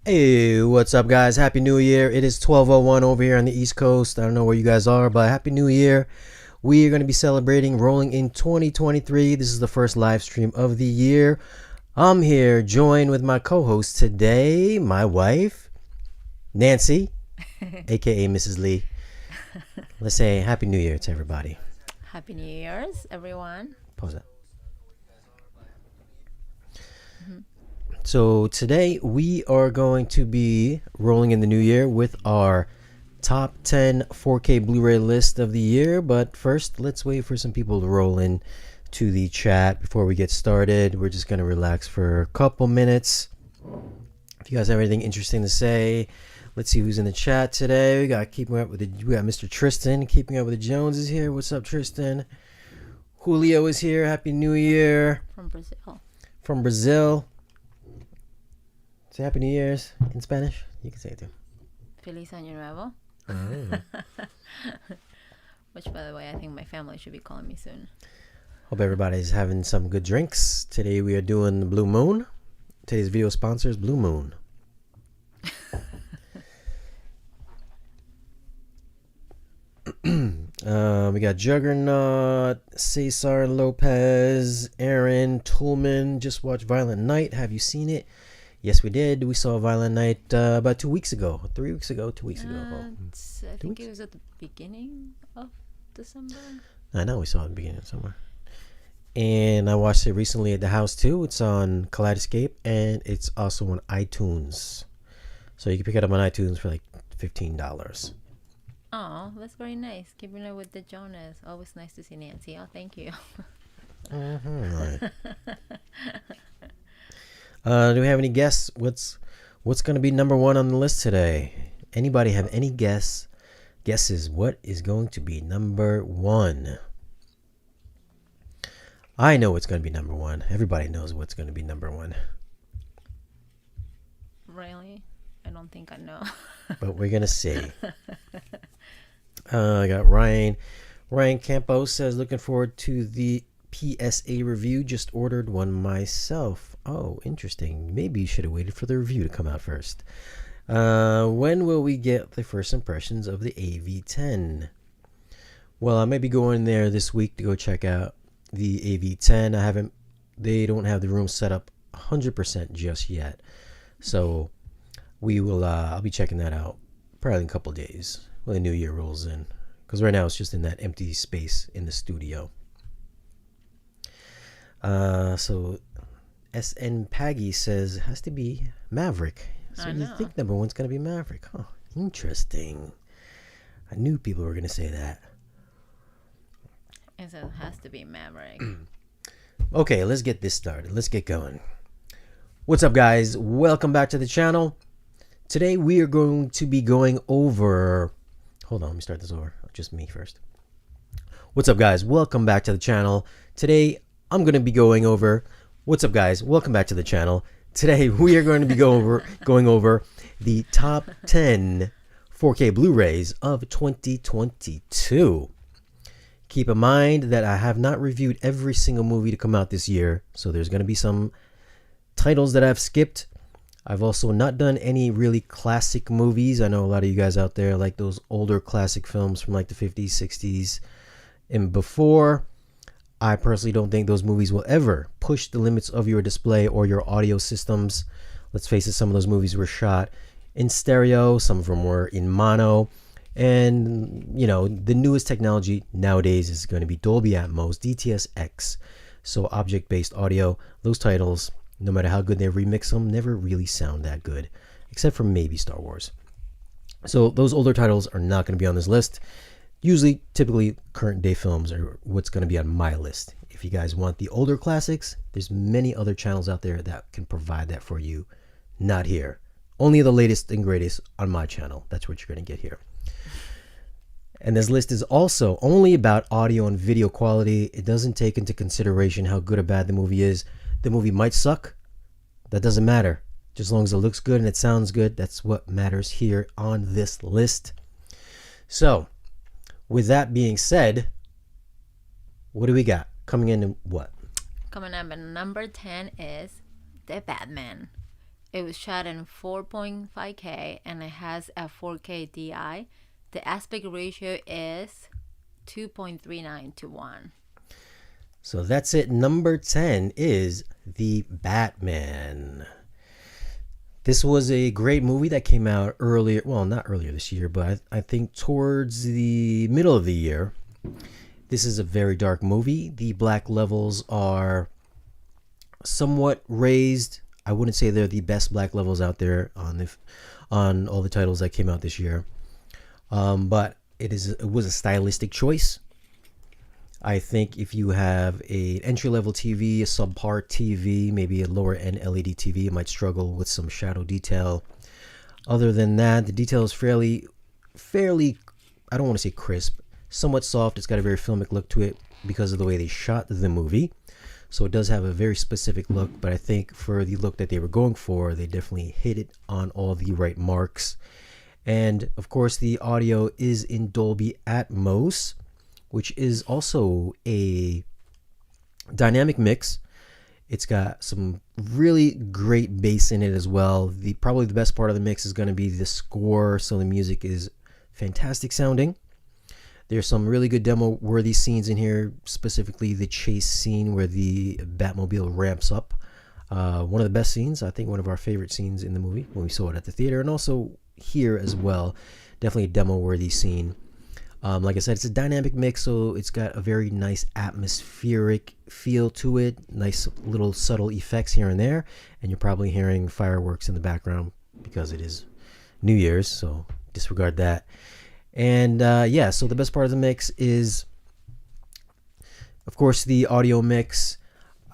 Hey, what's up, guys? Happy New Year. It is 12:01 over here on the East Coast. I don't know where you guys are, but Happy New Year. We are going to be celebrating rolling in 2023. This is the first live stream of the year. I'm here joined with my co-host today, my wife, Nancy, aka Mrs. Lee. Let's say Happy New Year to everybody. Happy New Year's, everyone. Pause that. So today we are going to be rolling in the new year with our top 10 4K Blu-ray list of the year. But first, let's wait for some people to roll in to the chat before we get started. We're just going to relax for a couple minutes. If you guys have anything interesting to say, let's see who's in the chat today. We got Mr. Tristan. Keeping Up with the Joneses here. What's up, Tristan? Julio is here. Happy New Year. From Brazil. Say Happy New Year's in Spanish. You can say it too. Feliz Año Nuevo. Oh. Which, by the way, I think my family should be calling me soon. Hope everybody's having some good drinks. Today we are doing the Blue Moon. Today's video sponsor is Blue Moon. We got Juggernaut, Cesar Lopez, Aaron Toolman. Just watched Violent Night. Have you seen it? Yes, we did. We saw Violent Night about 2 weeks ago. 3 weeks ago, 2 weeks ago. I think it was at the beginning of December. I know we saw it at the beginning of summer. And I watched it recently at the house too. It's on Kaleidoscape and it's also on iTunes. So you can pick it up on iTunes for like $15. Oh, that's very nice. Keeping it with the Jonas. Always nice to see Nancy. Oh, thank you. Right. Do we have any guess? What's going to be number one on the list today? Anybody have any guesses? What is going to be number one? I know what's going to be number one. Everybody knows what's going to be number one. Really? I don't think I know. But we're going to see. I got Ryan. Ryan Campos says, looking forward to the PSA review. Just ordered one myself. Oh, interesting. Maybe you should have waited for the review to come out first. When will we get the first impressions of the AV10? Well, I may be going there this week to go check out the AV10. They don't have the room set up 100% just yet. So we will, I'll be checking that out probably in a couple days when the new year rolls in. Because right now it's just in that empty space in the studio. So SN Paggy says it has to be Maverick. So you think number one's going to be Maverick? Huh. Interesting. I knew people were going to say that. It has to be Maverick. Okay, let's get this started. Let's get going. What's up, guys? Welcome back to the channel. Today we are going to be going over... Hold on, let me start this over. Just me first. What's up, guys? Welcome back to the channel. Today I'm going to be going over... What's up, guys? Welcome back to the channel. Today we are going to be going over the top 10 4K Blu-rays of 2022. Keep in mind that I have not reviewed every single movie to come out this year, so there's going to be some titles that I've skipped. I've also not done any really classic movies. I know a lot of you guys out there like those older classic films from like the 50s, 60s, and before. I personally don't think those movies will ever push the limits of your display or your audio systems. Let's face it, some of those movies were shot in stereo, some of them were in mono, and you know, the newest technology nowadays is going to be Dolby Atmos, DTS-X, so object-based audio. Those titles, no matter how good they remix them, never really sound that good, except for maybe Star Wars. So those older titles are not going to be on this list. Usually, typically, current day films are what's going to be on my list. If you guys want the older classics, there's many other channels out there that can provide that for you. Not here. Only the latest and greatest on my channel. That's what you're going to get here. And this list is also only about audio and video quality. It doesn't take into consideration how good or bad the movie is. The movie might suck. That doesn't matter. Just as long as it looks good and it sounds good, that's what matters here on this list. So... with that being said, what do we got? Coming in what? Coming up at number 10 is The Batman. It was shot in 4.5K and it has a 4K DI. The aspect ratio is 2.39 to 1. So that's it. Number 10 is The Batman. This was a great movie that came out earlier. Well, not earlier this year, but I think towards the middle of the year. This is a very dark movie. The black levels are somewhat raised. I wouldn't say they're the best black levels out there on all the titles that came out this year. But it was a stylistic choice. I think if you have an entry-level TV, a subpar TV, maybe a lower-end LED TV, it might struggle with some shadow detail. Other than that, the detail is fairly, I don't want to say crisp, somewhat soft. It's got a very filmic look to it because of the way they shot the movie. So it does have a very specific look, but I think for the look that they were going for, they definitely hit it on all the right marks. And of course, the audio is in Dolby Atmos, which is also a dynamic mix. It's got some really great bass in it as well. Probably the best part of the mix is going to be the score, so the music is fantastic sounding. There's some really good demo-worthy scenes in here, specifically the chase scene where the Batmobile ramps up. One of the best scenes, I think one of our favorite scenes in the movie when we saw it at the theater, and also here as well. Definitely a demo-worthy scene. Like I said, it's a dynamic mix, so it's got a very nice atmospheric feel to it. Nice little subtle effects here and there. And you're probably hearing fireworks in the background because it is New Year's, so disregard that. And yeah, so the best part of the mix is, of course, the audio mix.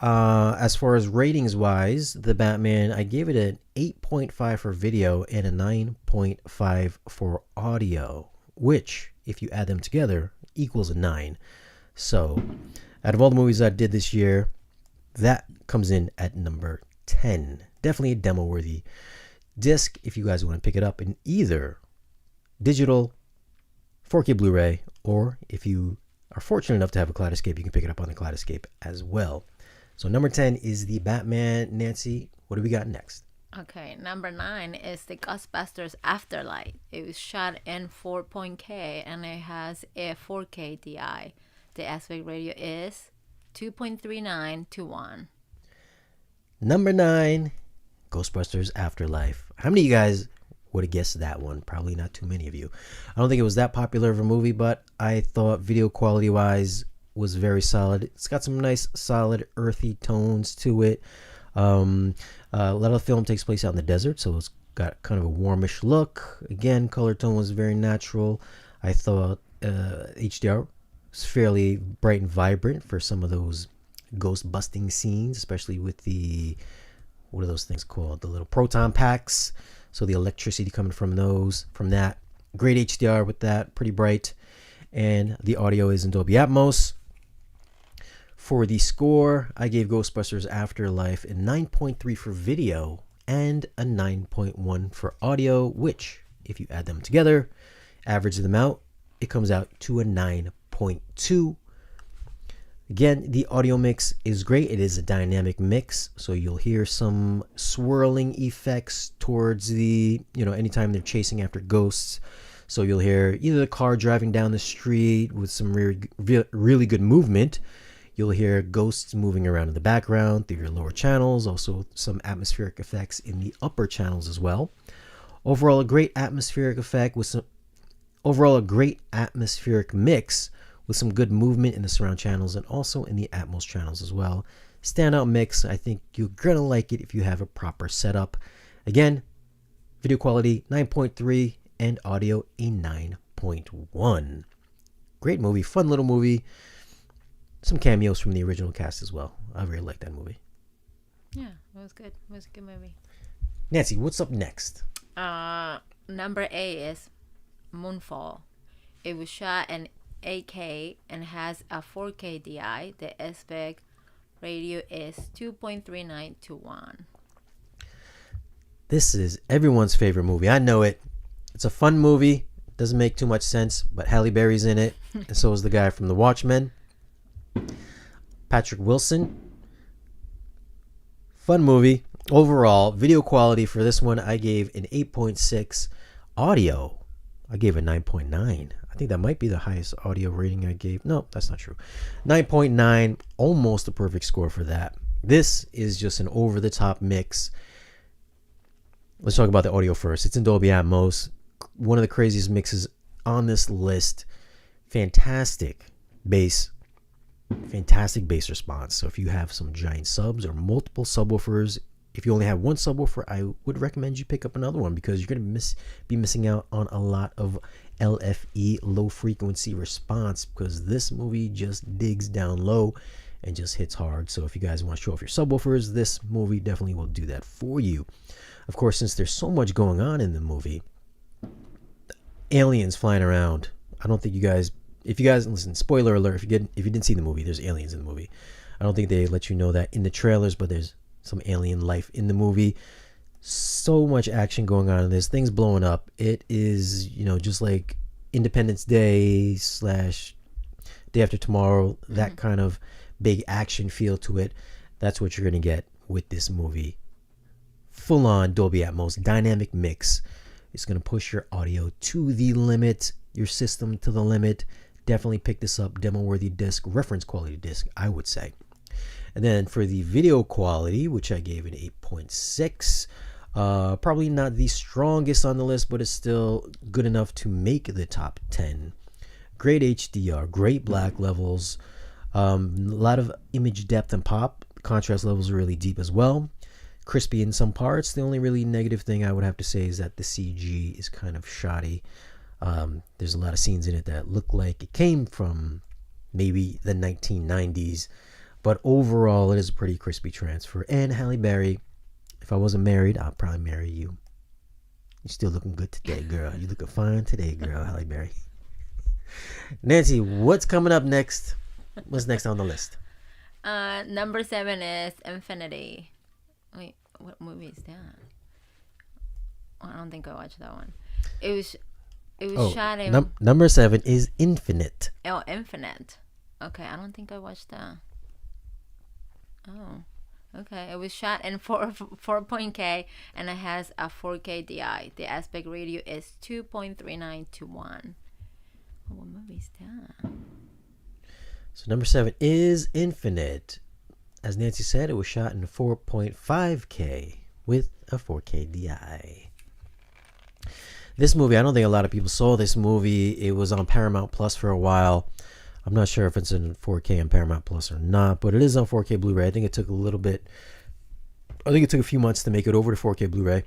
As far as ratings wise, the Batman, I gave it an 8.5 for video and a 9.5 for audio, which, if you add them together, equals a 9. So, out of all the movies I did this year, that comes in at number 10. Definitely a demo-worthy disc if you guys want to pick it up in either digital, 4K Blu-ray, or if you are fortunate enough to have a Kaleidoscape, you can pick it up on the Kaleidoscape as well. So number 10 is the Batman. Nancy, what do we got next? Okay, number 9 is the Ghostbusters Afterlife. It was shot in 4.K and it has a 4K DI. The aspect ratio is 2.39 to 1. Number 9, Ghostbusters Afterlife. How many of you guys would have guessed that one? Probably not too many of you. I don't think it was that popular of a movie, but I thought video quality wise was very solid. It's got some nice solid earthy tones to it. A lot of the film takes place out in the desert, so it's got kind of a warmish look. Again, color tone was very natural. I thought HDR was fairly bright and vibrant for some of those ghost busting scenes, especially with the, what are those things called? The little proton packs. So the electricity coming from that. Great HDR with that, pretty bright. And the audio is in Dolby Atmos. For the score, I gave Ghostbusters Afterlife a 9.3 for video and a 9.1 for audio, which, if you add them together, average them out, it comes out to a 9.2. Again, the audio mix is great. It is a dynamic mix, so you'll hear some swirling effects towards anytime they're chasing after ghosts. So you'll hear either the car driving down the street with some really good movement. You'll hear ghosts moving around in the background through your lower channels, also some atmospheric effects in the upper channels as well. Overall, a great atmospheric mix with some good movement in the surround channels and also in the Atmos channels as well. Standout mix. I think you're going to like it if you have a proper setup. Again, video quality 9.3 and audio a 9.1. Great movie, fun little movie. Some cameos from the original cast as well. I really like that movie. Yeah, it was good. It was a good movie. Nancy, what's up next? Number 8 is Moonfall. It was shot in 8K and has a 4K DI. The aspect ratio is 2.39 to 1. This is everyone's favorite movie. I know it. It's a fun movie. Doesn't make too much sense, but Halle Berry's in it. And so is the guy from The Watchmen. Patrick Wilson. Fun movie. Overall, video quality for this one, I gave an 8.6. Audio, I gave a 9.9. I think that might be the highest audio rating I gave. No, that's not true. 9.9, almost a perfect score for that. This is just an over-the-top mix. Let's talk about the audio first. It's in Dolby Atmos. One of the craziest mixes on this list. Fantastic bass response. So if you have some giant subs or multiple subwoofers, if you only have one subwoofer, I would recommend you pick up another one, because you're going to be missing out on a lot of LFE, low frequency response, because this movie just digs down low and just hits hard. So if you guys want to show off your subwoofers, this movie definitely will do that for you. Of course, since there's so much going on in the movie, aliens flying around. I don't think you guys, if you guys listen, spoiler alert, if you didn't see the movie, there's aliens in the movie. I don't think they let you know that in the trailers, but there's some alien life in the movie. So much action going on in this. Things blowing up. It is, just like Independence Day / Day After Tomorrow, that kind of big action feel to it. That's what you're going to get with this movie. Full on Dolby Atmos dynamic mix. It's going to push your audio to the limit, your system to the limit. Definitely pick this up. Demo worthy disc, reference quality disc, I would say. And then for the video quality, which I gave an 8.6, probably not the strongest on the list, but it's still good enough to make the top 10. Great HDR, great black levels, a lot of image depth and pop. Contrast levels are really deep as well. Crispy in some parts. The only really negative thing I would have to say is that the CG is kind of shoddy. There's a lot of scenes in it that look like it came from maybe the 1990s. But overall, it is a pretty crispy transfer. And Halle Berry, if I wasn't married, I'd probably marry you. You're still looking good today, girl. You're looking fine today, girl, Halle Berry. Nancy, what's coming up next? What's next on the list? Number 7 is Infinity. Wait, what movie is that? I don't think I watched that one. It was shot in... number 7 is Infinite. Oh, Infinite. Okay, I don't think I watched that. Oh, okay. It was shot in 4.K and it has a 4K DI. The aspect ratio is 2.39 to 1. Oh, what movie is that? So number 7 is Infinite. As Nancy said, it was shot in 4.5K with a 4K DI. This movie, I don't think a lot of people saw this movie. It was on Paramount Plus for a while. I'm not sure if it's in 4K on Paramount Plus or not, but it is on 4K Blu-ray. I think it took a few months to make it over to 4K Blu-ray,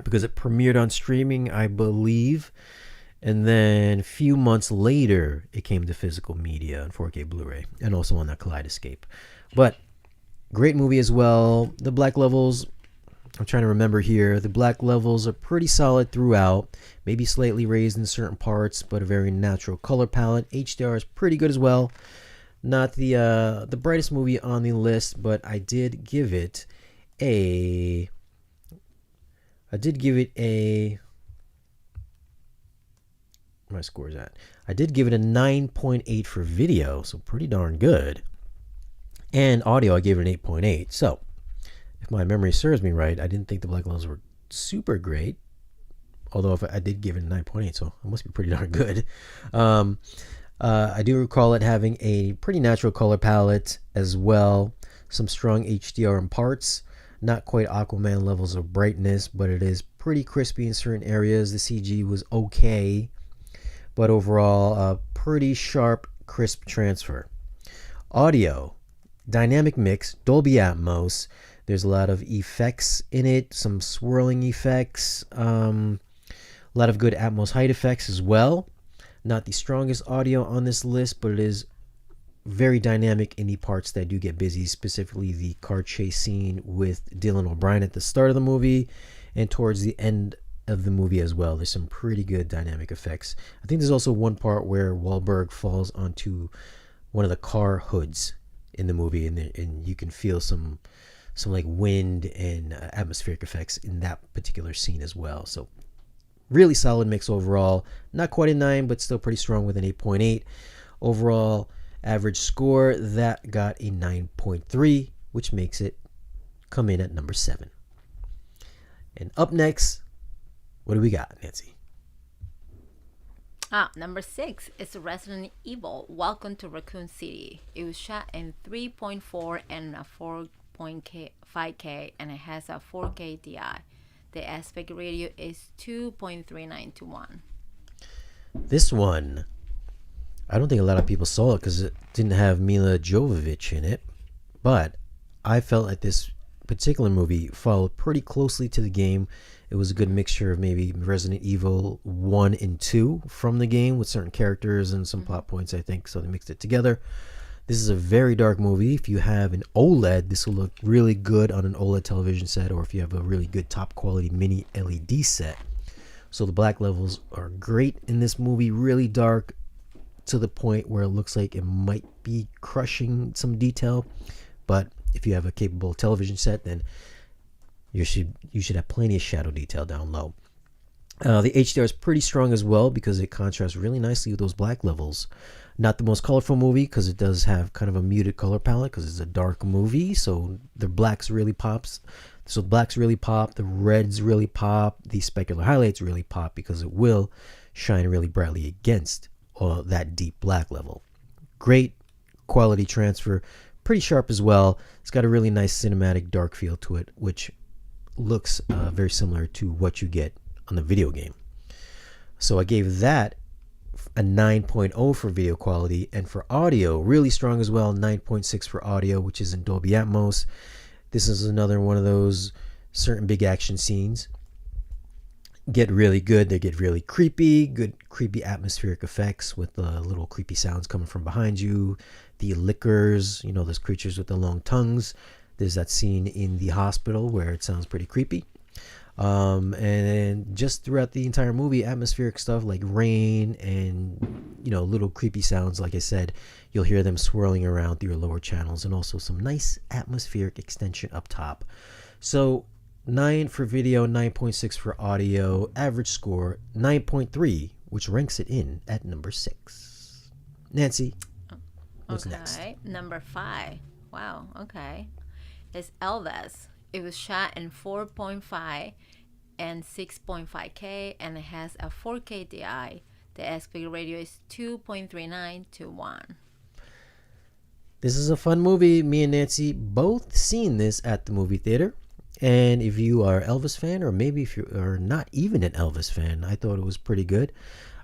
because it premiered on streaming, I believe. And then a few months later, it came to physical media on 4K Blu-ray, and also on that Kaleidoscape. But great movie as well. The black levels, I'm trying to remember here. The black levels are pretty solid throughout. Maybe slightly raised in certain parts, but a very natural color palette. HDR is pretty good as well. Not the brightest movie on the list, but I did give it a... My score is at. I did give it a 9.8 for video, so pretty darn good. And audio, I gave it an 8.8. So, if my memory serves me right, I didn't think the black levels were super great. Although if I did give it a 9.8, so it must be pretty darn good. I do recall it having a pretty natural color palette as well. Some strong HDR in parts. Not quite Aquaman levels of brightness, but it is pretty crispy in certain areas. The CG was okay, but overall, a pretty sharp, crisp transfer. Audio, dynamic mix, Dolby Atmos. There's a lot of effects in it, some swirling effects, a lot of good Atmos height effects as well. Not the strongest audio on this list, but it is very dynamic in the parts that do get busy, specifically the car chase scene with Dylan O'Brien at the start of the movie and towards the end of the movie as well. There's some pretty good dynamic effects. I think there's also one part where Wahlberg falls onto one of the car hoods in the movie, and you can feel some like wind and atmospheric effects in that particular scene as well. So really solid mix overall. Not quite a 9, but still pretty strong with an 8.8. Overall average score, that got a 9.3, which makes it come in at number 7. And up next, what do we got, Nancy? Number 6 is Resident Evil Welcome to Raccoon City. It was shot in 3.4 and a 4.5K, and it has a 4K DI. The aspect ratio is 2.39 to 1. This one, I don't think a lot of people saw it because it didn't have Mila Jovovich in it, but I felt like this particular movie followed pretty closely to the game. It was a good mixture of maybe Resident Evil 1 and 2 from the game with certain characters and some plot points, I think, so they mixed it together. This is a very dark movie. If you have an OLED, this will look really good on an OLED television set, or if you have a really good top quality mini LED set. So the black levels are great in this movie, really dark to the point where it looks like it might be crushing some detail. But if you have a capable television set, then you should have plenty of shadow detail down low. The HDR is pretty strong as well because it contrasts really nicely with those black levels. Not the most colorful movie because it does have kind of a muted color palette because it's a dark movie, so the blacks really pops. So blacks really pop, the reds really pop, the specular highlights really pop because it will shine really brightly against that deep black level. Great quality transfer, pretty sharp as well. It's got a really nice cinematic dark feel to it, which looks very similar to what you get on the video game. So I gave that a 9.0 for video quality, and for audio, really strong as well, 9.6 for audio, which is in Dolby Atmos. This is another one of those certain big action scenes get really good. They get really creepy, good creepy atmospheric effects with little creepy sounds coming from behind you. The lickers, those creatures with the long tongues. There's that scene in the hospital where it sounds pretty creepy. And just throughout the entire movie, atmospheric stuff like rain and, little creepy sounds. Like I said, you'll hear them swirling around through your lower channels, and also some nice atmospheric extension up top. So 9 for video, 9.6 for audio, average score 9.3, which ranks it in at number 6. Nancy, what's next? Number 5. Wow, okay. It's Elvis. It was shot in 4.5 and 6.5K, and it has a 4K DI. The aspect ratio is 2.39 to 1. This is a fun movie. Me and Nancy both seen this at the movie theater. And if you are an Elvis fan, or maybe if you are not even an Elvis fan, I thought it was pretty good.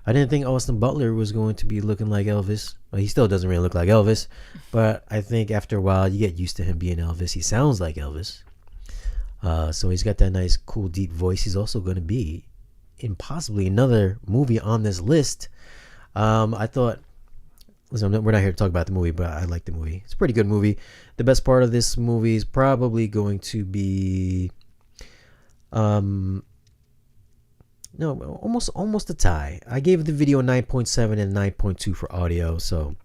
I didn't think Austin Butler was going to be looking like Elvis. Well, he still doesn't really look like Elvis, but I think after a while you get used to him being Elvis. He sounds like Elvis. So he's got that nice, cool, deep voice. He's also going to be in possibly another movie on this list. I thought, listen, we're not here to talk about the movie, but I like the movie. It's a pretty good movie. The best part of this movie is probably going to be, almost a tie. I gave the video 9.7 and 9.2 for audio, so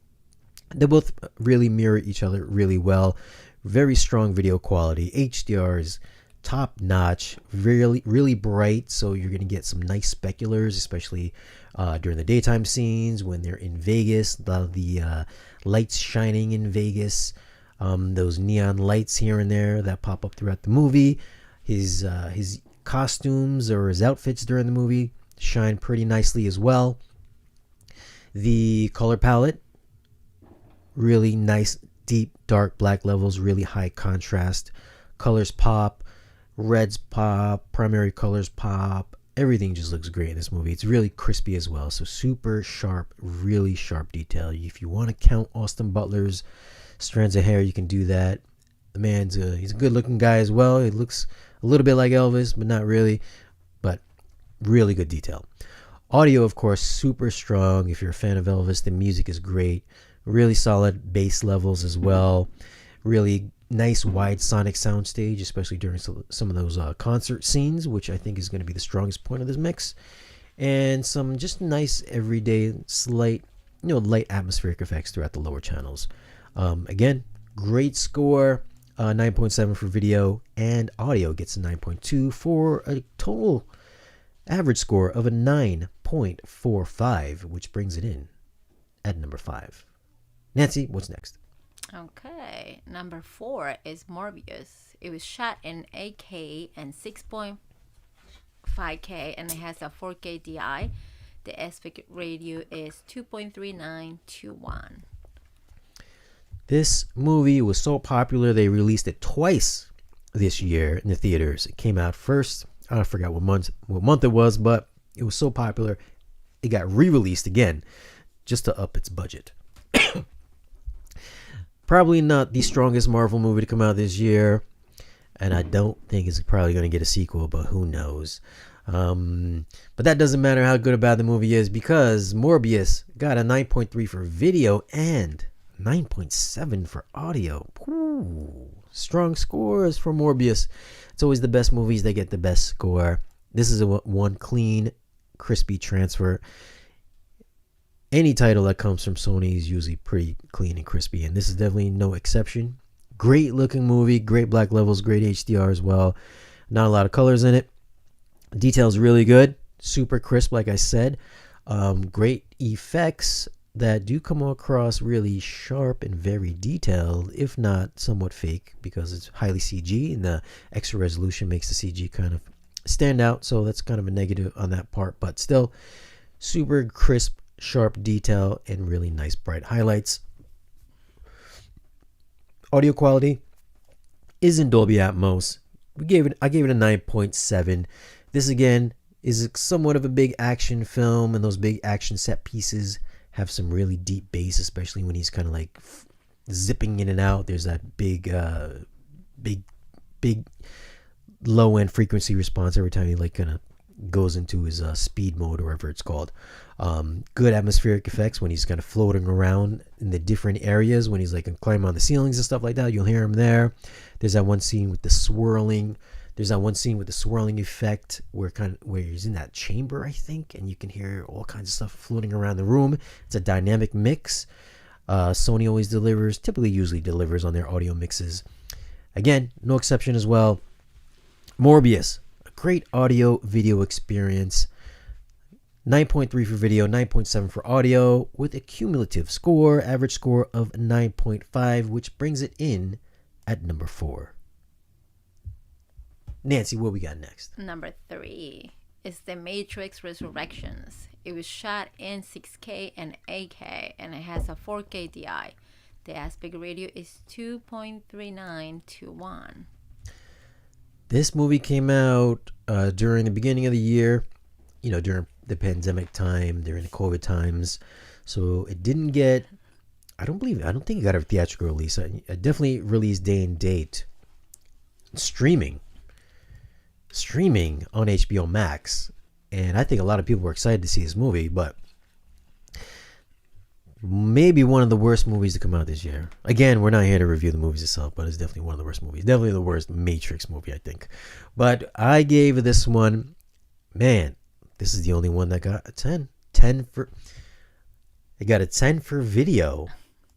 they both really mirror each other really well. Very strong video quality. HDR is top notch, really, really bright, so you're going to get some nice speculars, especially during the daytime scenes when they're in Vegas. The lights shining in Vegas, those neon lights here and there that pop up throughout the movie. His costumes or his outfits during the movie shine pretty nicely as well. The color palette, really nice, deep, dark black levels, really high contrast. Colors pop, reds pop, primary colors pop. Everything just looks great in this movie. It's really crispy as well, so super sharp, really sharp detail. If you want to count Austin Butler's strands of hair, you can do that. The man's he's a good looking guy as well. He looks a little bit like Elvis, but not really. But really good detail. Audio, of course, super strong. If you're a fan of Elvis, the music is great. Really solid bass levels as well. Really nice wide sonic soundstage, especially during some of those concert scenes, which I think is going to be the strongest point of this mix. And some just nice everyday slight, light atmospheric effects throughout the lower channels. Again, great score. 9.7 for video, and audio gets a 9.2 for a total average score of a 9.45, which brings it in at number 5. Nancy, what's next? Okay, number 4 is Morbius. It was shot in 8K and 6.5K, and it has a 4K DI. The aspect ratio is 2.39 to 1. This movie was so popular they released it twice this year in the theaters. It came out first, I forgot what month it was, but it was so popular it got re-released again just to up its budget. Probably not the strongest Marvel movie to come out this year, and I don't think it's probably going to get a sequel, but who knows. But that doesn't matter how good or bad the movie is, because Morbius got a 9.3 for video and 9.7 for audio. Ooh, strong scores for Morbius. It's always the best movies that get the best score. This is one clean, crispy transfer. Any title that comes from Sony is usually pretty clean and crispy, and this is definitely no exception. Great looking movie, great black levels, great HDR as well. Not a lot of colors in it. Details really good, super crisp, like I said. Great effects that do come across really sharp and very detailed, if not somewhat fake, because it's highly CG, and the extra resolution makes the CG kind of stand out. So that's kind of a negative on that part, but still super crisp, sharp detail, and really nice bright highlights. Audio quality is in Dolby Atmos. I gave it a 9.7. This again is somewhat of a big action film, and those big action set pieces have some really deep bass, especially when he's kind of like zipping in and out. There's that big low end frequency response every time he like kind of goes into his speed mode or whatever it's called. Good atmospheric effects when he's kind of floating around in the different areas, when he's like climbing on the ceilings and stuff like that. You'll hear him there. There's that one scene with the swirling effect where he's in that chamber, I think, and you can hear all kinds of stuff floating around the room. It's a dynamic mix. Sony usually delivers on their audio mixes. Again, no exception as well. Morbius, a great audio video experience. 9.3 for video, 9.7 for audio, with a cumulative average score of 9.5, which brings it in at number 4. Nancy, what we got next? Number 3 is The Matrix Resurrections. It was shot in 6K and 8K, and it has a 4K DI. The aspect ratio is 2.39 to 1. This movie came out during the beginning of the year, during the pandemic time, during the COVID times. So it didn't get, I don't think it got a theatrical release. It definitely released day and date. Streaming on HBO Max. And I think a lot of people were excited to see this movie, but maybe one of the worst movies to come out this year. Again, we're not here to review the movies itself, but it's definitely one of the worst movies. Definitely the worst Matrix movie, I think. But I gave this one, man, this is the only one that got a 10. It got a 10 for video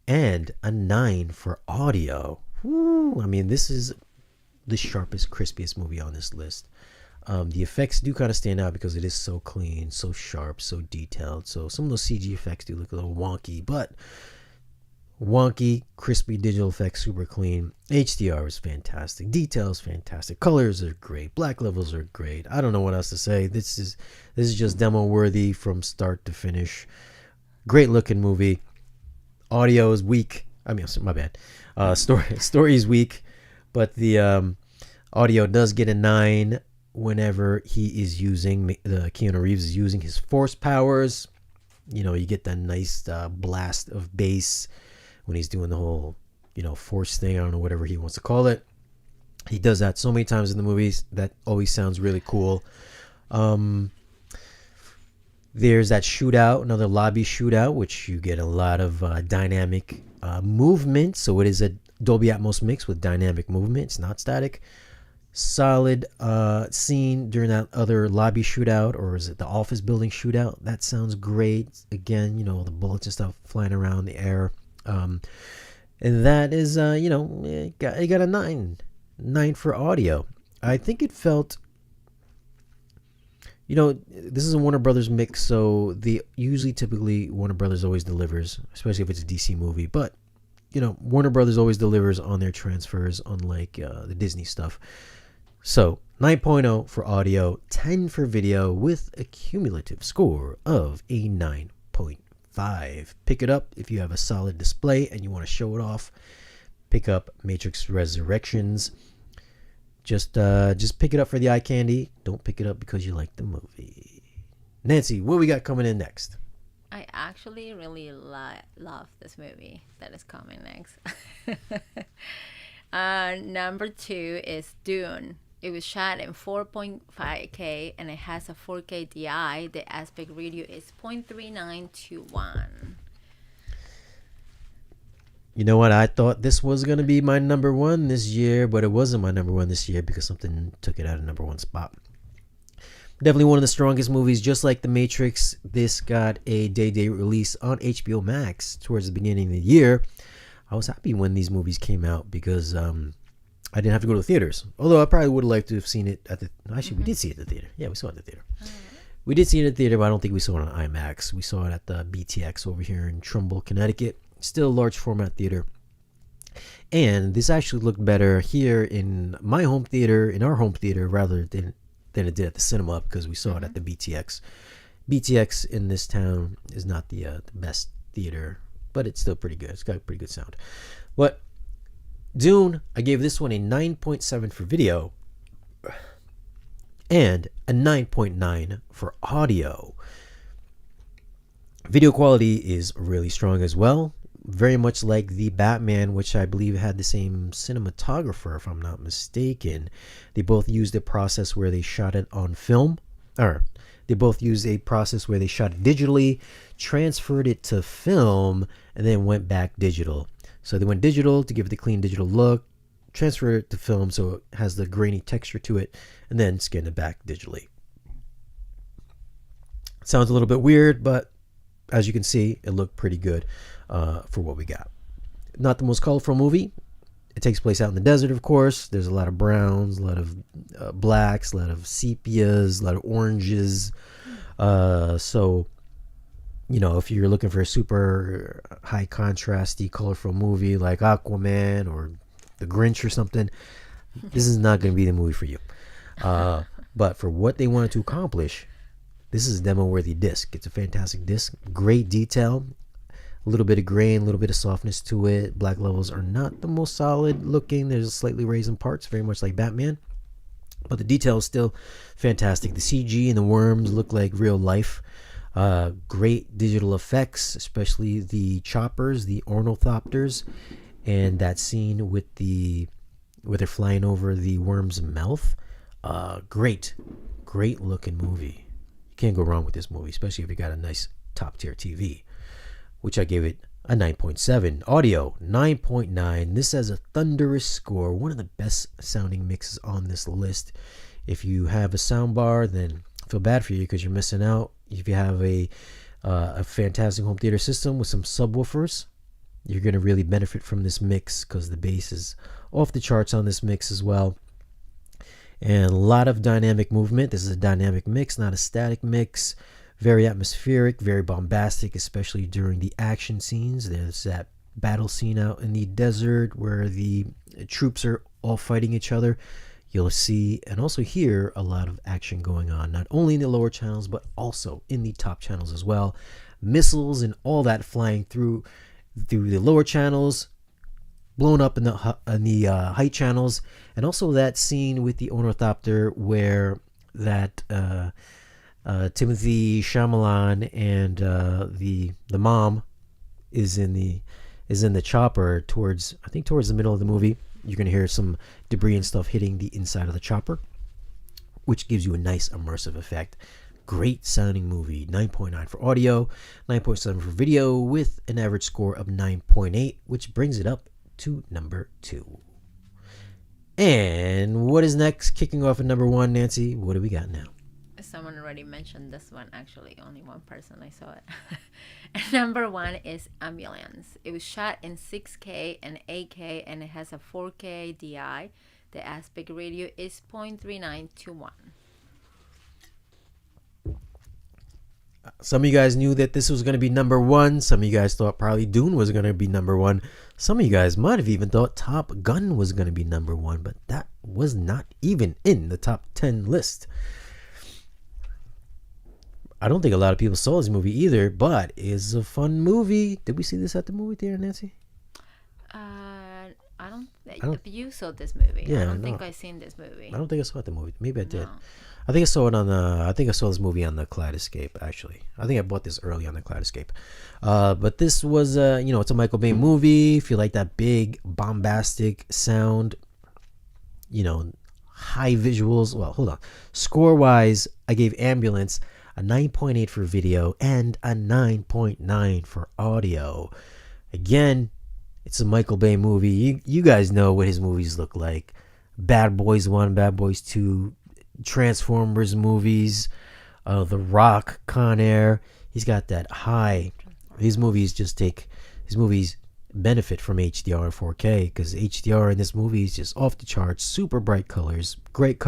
and a 9 for audio. Woo, I mean, this is the sharpest, crispiest movie on this list. The effects do kind of stand out because it is so clean, so sharp, so detailed. So some of those CG effects do look a little wonky, but crispy digital effects, super clean. HDR is fantastic. Details fantastic. Colors are great. Black levels are great. I don't know what else to say. This is just demo worthy from start to finish. Great looking movie. Audio is weak. I mean, my bad. Story is weak, but the audio does get a 9 whenever Keanu Reeves is using his force powers. You get that nice blast of bass when he's doing the whole, force thing. I don't know, whatever he wants to call it. He does that so many times in the movies. That always sounds really cool. There's that shootout, another lobby shootout, which you get a lot of dynamic movement. So it is a Dolby Atmos mix with dynamic movement. It's not static. Solid scene during that other lobby shootout, or is it the office building shootout? That sounds great. Again, the bullets and stuff flying around the air. And that is, it got a 9 for audio. I think it felt, this is a Warner Brothers mix, so typically Warner Brothers always delivers, especially if it's a DC movie. But Warner Brothers always delivers on their transfers, unlike the Disney stuff. So 9.0 for audio, 10 for video, with a cumulative score of a 9.5. Pick it up if you have a solid display and you want to show it off. Pick up Matrix Resurrections. Just pick it up for the eye candy. Don't pick it up because you like the movie. Nancy, what we got coming in next? I actually really love this movie that is coming next. Number 2 is Dune. It was shot in 4.5K and it has a 4K DI. The aspect ratio is 0.3921. You know what? I thought this was going to be my number one this year, but it wasn't my number one this year because something took it out of number one spot. Definitely one of the strongest movies, just like The Matrix. This got a day release on HBO Max towards the beginning of the year. I was happy when these movies came out because I didn't have to go to the theaters. Although I probably would have liked to have seen it at the... Actually, we did see it at the theater. Yeah, we saw it at the theater. We did see it at the theater, but I don't think we saw it on IMAX. We saw it at the BTX over here in Trumbull, Connecticut. Still a large format theater. And this actually looked better here in my home theater, in our home theater, rather than it did at the cinema, because we saw it at the BTX. BTX in this town is not the best theater, but it's still pretty good. It's got pretty good sound. But Dune, I gave this one a 9.7 for video and a 9.9 for audio. Video quality is really strong as well. Very much like the Batman, which I believe had the same cinematographer, if I'm not mistaken. They both used a process where they shot it on film. Or they both used a process where they shot it digitally, transferred it to film, and then went back digital. So they went digital to give it the clean digital look, transferred it to film so it has the grainy texture to it, and then scanned it back digitally. Sounds a little bit weird, but as you can see, it looked pretty good for what we got. Not the most colorful movie. It takes place out in the desert, of course. There's a lot of browns, a lot of blacks, a lot of sepias, a lot of oranges. So, if you're looking for a super high contrasty, colorful movie like Aquaman or The Grinch or something, this is not going to be the movie for you. But for what they wanted to accomplish, this is a demo-worthy disc. It's a fantastic disc. Great detail. A little bit of grain, a little bit of softness to it. Black levels are not the most solid looking. There's slightly raised parts, very much like Batman. But the detail is still fantastic. The CG and the worms look like real life. Great digital effects, especially the choppers, the ornithopters, and that scene with where they're flying over the worm's mouth. Great looking movie. You can't go wrong with this movie, especially if you got a nice top tier TV, which I gave it a 9.7. Audio, 9.9. This has a thunderous score, one of the best sounding mixes on this list. If you have a soundbar, then I feel bad for you because you're missing out. If you have a fantastic home theater system with some subwoofers, you're going to really benefit from this mix because the bass is off the charts on this mix as well. And a lot of dynamic movement. This is a dynamic mix, not a static mix. Very atmospheric, very bombastic, especially during the action scenes. There's that battle scene out in the desert where the troops are all fighting each other. You'll see and also hear a lot of action going on, not only in the lower channels, but also in the top channels as well. Missiles and all that flying through the lower channels, blown up in the height channels, and also that scene with the ornithopter where that Timothy Chalamet and the mom is in the chopper towards the middle of the movie. You're gonna hear some debris and stuff hitting the inside of the chopper, which gives you a nice immersive effect. Great sounding movie. 9.9 for audio, 9.7 for video, with an average score of 9.8, which brings it up to number 2. And what is next? Kicking off at number 1, Nancy. What do we got now? Someone already mentioned this one. Actually, only one person I saw it. Number 1 is Ambulance. It was shot in 6K and 8K, and it has a 4K DI. The aspect ratio is 0.3921. Some of you guys knew that this was going to be number one. Some of you guys thought probably Dune was going to be number one. Some of you guys might have even thought Top Gun was going to be number one, but that was not even in the top 10 list. I don't think a lot of people saw this movie either, but it's a fun movie. Did we see this at the movie theater, Nancy? I don't. If you saw this movie, Yeah, I don't no. think I seen this movie. I don't think I saw it at the movie. Maybe I did. No. I think I saw it on the. I think I saw this movie on the Kaleidoscape. Actually, I think I bought this early on the Kaleidoscape. But this was, it's a Michael Bay movie. If you like that big bombastic sound, high visuals. Well, hold on. Score wise, I gave Ambulance a 9.8 for video and a 9.9 for audio. Again, it's a Michael Bay movie. You guys know what his movies look like. Bad Boys 1, Bad Boys 2, Transformers movies, The Rock, Con Air. He's got that high. These movies benefit from HDR and 4K because HDR in this movie is just off the charts. Super bright colors, great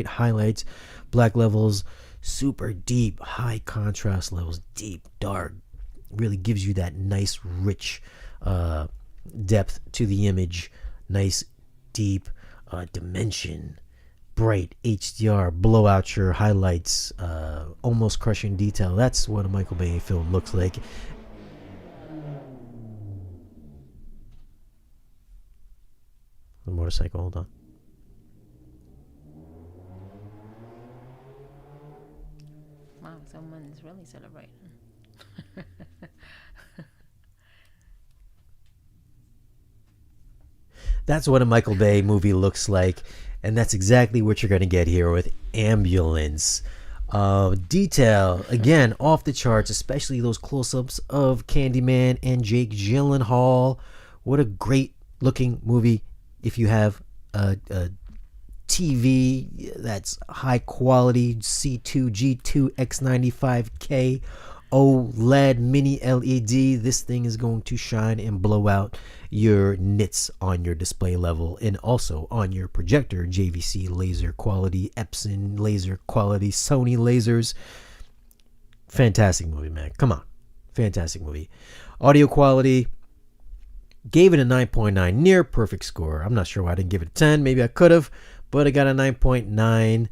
highlights, black levels, super deep, high contrast levels, deep, dark. Really gives you that nice, rich depth to the image. Nice, deep dimension. Bright HDR, blow out your highlights, almost crushing detail. That's what a Michael Bay film looks like. The motorcycle, hold on. Wow, someone is really celebrating. That's what a Michael Bay movie looks like, and that's exactly what you're going to get here with Ambulance. Detail, again, off the charts, especially those close-ups of Candyman and Jake Gyllenhaal. What a great looking movie. If you have a TV that's high quality, C2, G2, X95K, OLED, mini LED, this thing is going to shine and blow out your nits on your display level and also on your projector. JVC laser quality, Epson laser quality, Sony lasers. Fantastic movie, man. Come on. Fantastic movie. Audio quality, gave it a 9.9, near perfect score. I'm not sure why I didn't give it a 10. Maybe I could have, but I got a 9.9.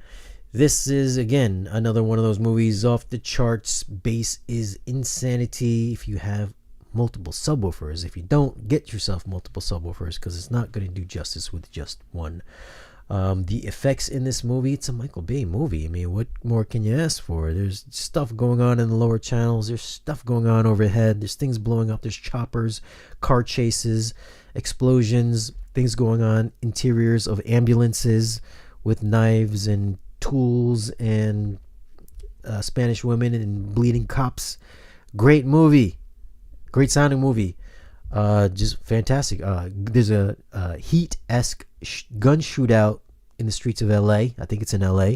This is, again, another one of those movies off the charts. Bass is insanity. If you have multiple subwoofers, if you don't, get yourself multiple subwoofers because it's not going to do justice with just one. The effects in this movie, it's a Michael Bay movie. I mean, what more can you ask for? There's stuff going on in the lower channels. There's stuff going on overhead. There's things blowing up. There's choppers, car chases, explosions, things going on, interiors of ambulances with knives and tools and Spanish women and bleeding cops. Great movie. Great sounding movie. Just fantastic. There's a Heat-esque gun shootout in the streets of LA. I think it's in LA.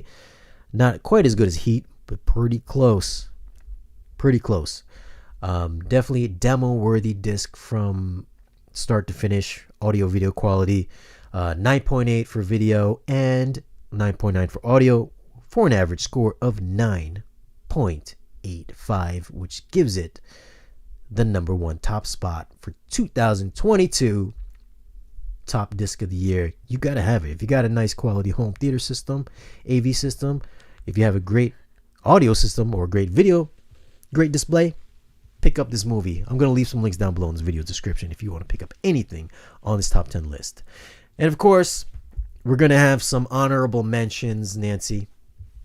Not quite as good as Heat, but pretty close. Pretty close. Definitely a demo-worthy disc from start to finish. Audio video quality. 9.8 for video and 9.9 for audio, for an average score of 9.85, which gives it the number one top spot for 2022 top disc of the year. You gotta have it. If you got a nice quality home theater system, AV system, if you have a great audio system or a great video, great display, pick up this movie. I'm gonna leave some links down below in this video description if you want to pick up anything on this top 10 list. And of course, we're going to have some honorable mentions. Nancy,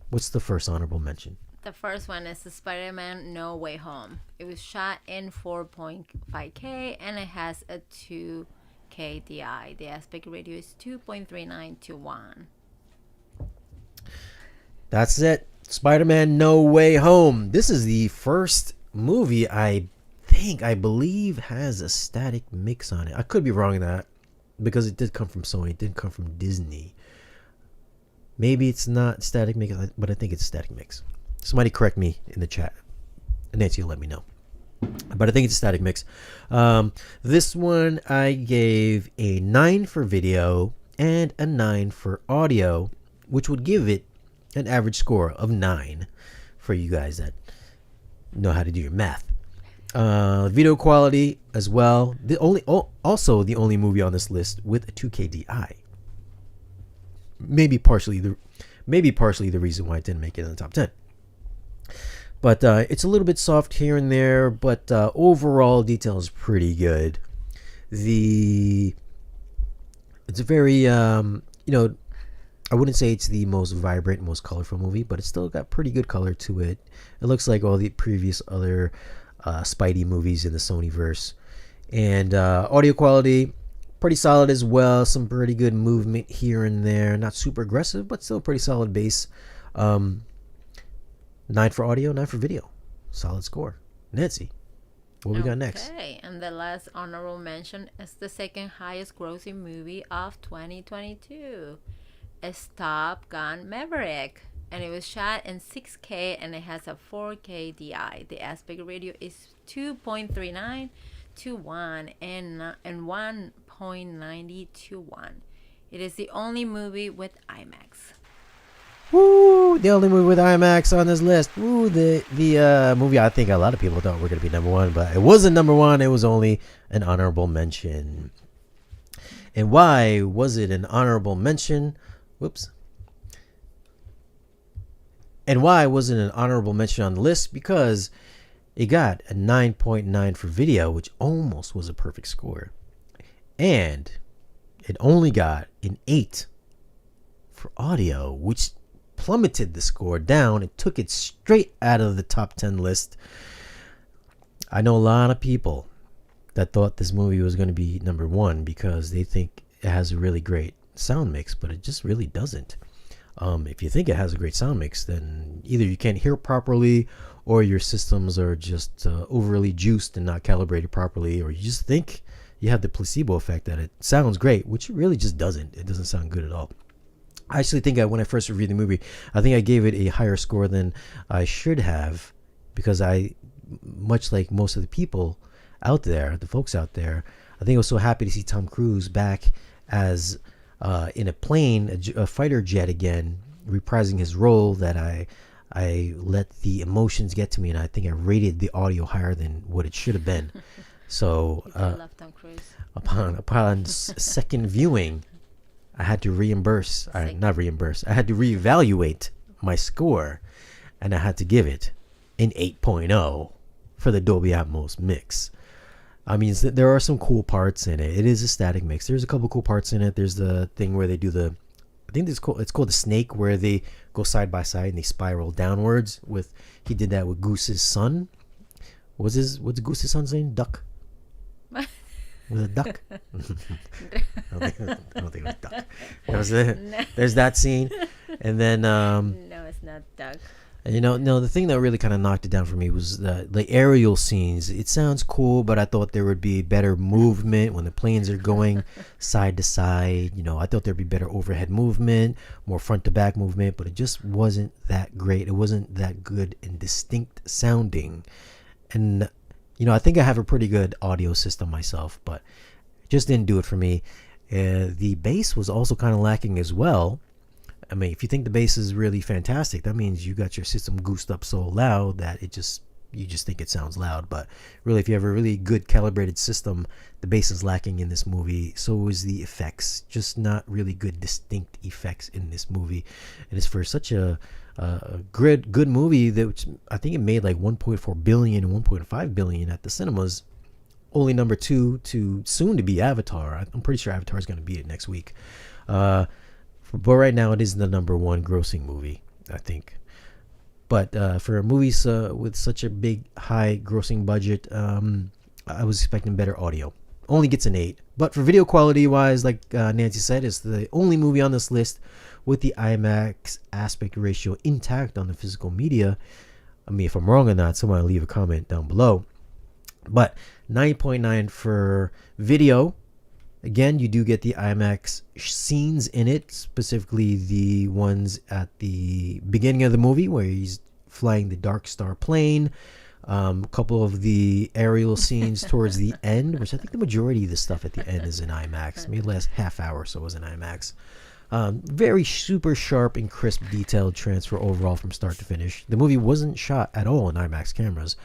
what's the first honorable mention? The first one is the Spider-Man No Way Home. It was shot in 4.5K and it has a 2K DI. The aspect ratio is 2.39 to 1. That's it. Spider-Man No Way Home. This is the first movie I believe has a static mix on it. I could be wrong in that, because it did come from Sony. It didn't come from Disney. Maybe it's not static mix, but I think it's static mix. Somebody correct me in the chat. Nancy will let me know. But I think it's a static mix. This one I gave a 9 for video and a 9 for audio, which would give it an average score of 9 for you guys that know how to do your math. Video quality as well. Also the only movie on this list with a 2K DI. Maybe partially the reason why it didn't make it in the top 10. But it's a little bit soft here and there, but overall detail is pretty good. It's very I wouldn't say it's the most vibrant, most colorful movie, but it's still got pretty good color to it. It looks like all the previous other Spidey movies in the Sonyverse. And audio quality, pretty solid as well. Some pretty good movement here and there. Not super aggressive, but still pretty solid bass. 9 for audio, 9 for video. Solid score. Nancy, what we got next? Okay, and the last honorable mention is the second highest grossing movie of 2022. It's Top Gun Maverick, and it was shot in 6K and it has a 4K DI. The aspect ratio is 2.39 to 1 and 1.90 to 1. It is the only movie with IMAX. Woo! The only movie with IMAX on this list. Woo! The movie I think a lot of people thought were going to be number one, but it wasn't number one. It was only an honorable mention. And why was it an honorable mention? Whoops. And why wasn't an honorable mention on the list? Because it got a 9.9 for video, which almost was a perfect score. And it only got an 8 for audio, which plummeted the score down. It took it straight out of the top 10 list. I know a lot of people that thought this movie was going to be number one because they think it has a really great sound mix, but it just really doesn't. If you think it has a great sound mix, then either you can't hear properly, or your systems are just overly juiced and not calibrated properly, or you just think you have the placebo effect that it sounds great, which it really just doesn't. It doesn't sound good at all. I actually think when I first reviewed the movie, I think I gave it a higher score than I should have, because I, much like most of the people out there, the folks out there, I think I was so happy to see Tom Cruise back as in a plane, a fighter jet again, reprising his role, that I let the emotions get to me, and I think I rated the audio higher than what it should have been. So upon second viewing, I had to I had to reevaluate my score, and I had to give it an 8.0 for the Dolby Atmos mix. I mean, there are some cool parts in it. It is a static mix. There's a couple cool parts in it. There's the thing where they do I think it's called the snake, where they go side by side and they spiral downwards. He did that with Goose's son. What's Goose's son's name? Duck. Was it Duck? I don't think it was Duck. There's that scene, and then no, it's not Duck. No, the thing that really kind of knocked it down for me was the aerial scenes. It sounds cool, but I thought there would be better movement when the planes are going side to side. I thought there'd be better overhead movement, more front to back movement, but it just wasn't that great. It wasn't that good and distinct sounding. And, I think I have a pretty good audio system myself, but it just didn't do it for me. The bass was also kind of lacking as well. I mean, if you think the bass is really fantastic, that means you got your system goosed up so loud that you just think it sounds loud. But really, if you have a really good calibrated system, the bass is lacking in this movie. So is the effects. Just not really good, distinct effects in this movie. And it's for such a good movie that I think it made like 1.4 billion and 1.5 billion at the cinemas. Only number 2 to soon to be Avatar. I'm pretty sure Avatar is going to beat it next week. But right now, it is the number 1 grossing movie, I think. But for movies with such a big, high grossing budget, I was expecting better audio. Only gets an 8. But for video quality wise, like Nancy said, it's the only movie on this list with the IMAX aspect ratio intact on the physical media. I mean, if I'm wrong or not, someone leave a comment down below. But 9.9 for video. Again, you do get the IMAX scenes in it, specifically the ones at the beginning of the movie where he's flying the Dark Star plane. A couple of the aerial scenes towards the end, which I think the majority of the stuff at the end is in IMAX. Maybe the last half hour or so was in IMAX. Very super sharp and crisp, detailed transfer overall from start to finish. The movie wasn't shot at all in IMAX cameras,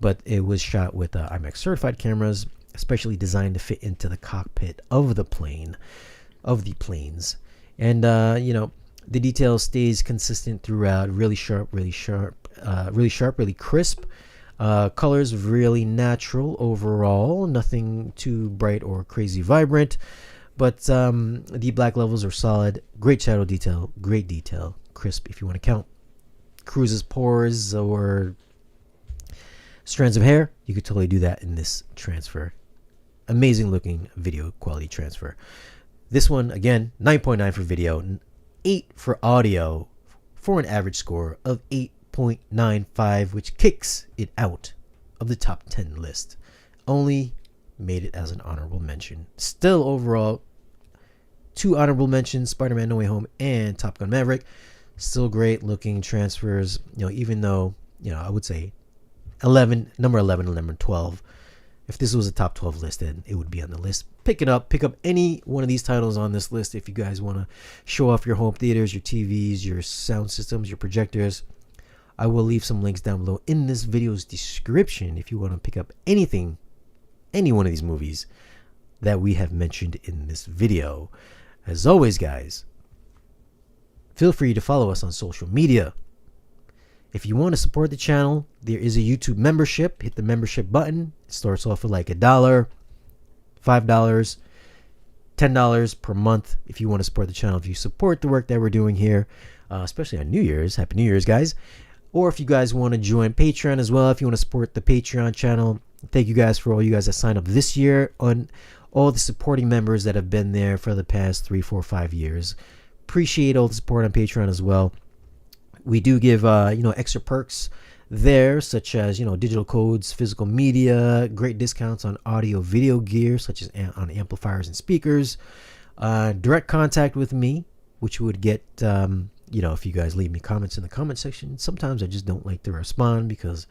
but it was shot with IMAX certified cameras, especially designed to fit into the cockpit of the planes. And the detail stays consistent throughout. Really sharp, really crisp. Colors really natural overall. Nothing too bright or crazy vibrant. But the black levels are solid. Great shadow detail. Great detail. Crisp if you want to count Cruise's pores or strands of hair. You could totally do that in this transfer. Amazing looking video quality transfer. This one, again, 9.9 for video, 8 for audio, for an average score of 8.95, which kicks it out of the top 10 list. Only made it as an honorable mention. Still overall, 2 honorable mentions, Spider-Man No Way Home and Top Gun Maverick. Still great looking transfers, even though, I would say number 11 and number 12. If this was a top 12 list, then it would be on the list. Pick up any one of these titles on this list if you guys want to show off your home theaters, your TVs, your sound systems, your projectors. I will leave some links down below in this video's description if you want to pick up any one of these movies that we have mentioned in this video. As always, guys, feel free to follow us on social media. If you want to support the channel, there is a YouTube membership. Hit the membership button. It starts off with like $1, $5, $10 per month if you want to support the channel. If you support the work that we're doing here, especially on New Year's. Happy New Year's, guys. Or if you guys want to join Patreon as well, if you want to support the Patreon channel. Thank you guys for all you guys that signed up this year, on all the supporting members that have been there for the past 3, 4, 5 years. Appreciate all the support on Patreon as well. We do give extra perks there, such as digital codes, physical media, great discounts on audio video gear, such as on amplifiers and speakers, direct contact with me, which you would get if you guys leave me comments in the comment section. Sometimes I just don't like to respond because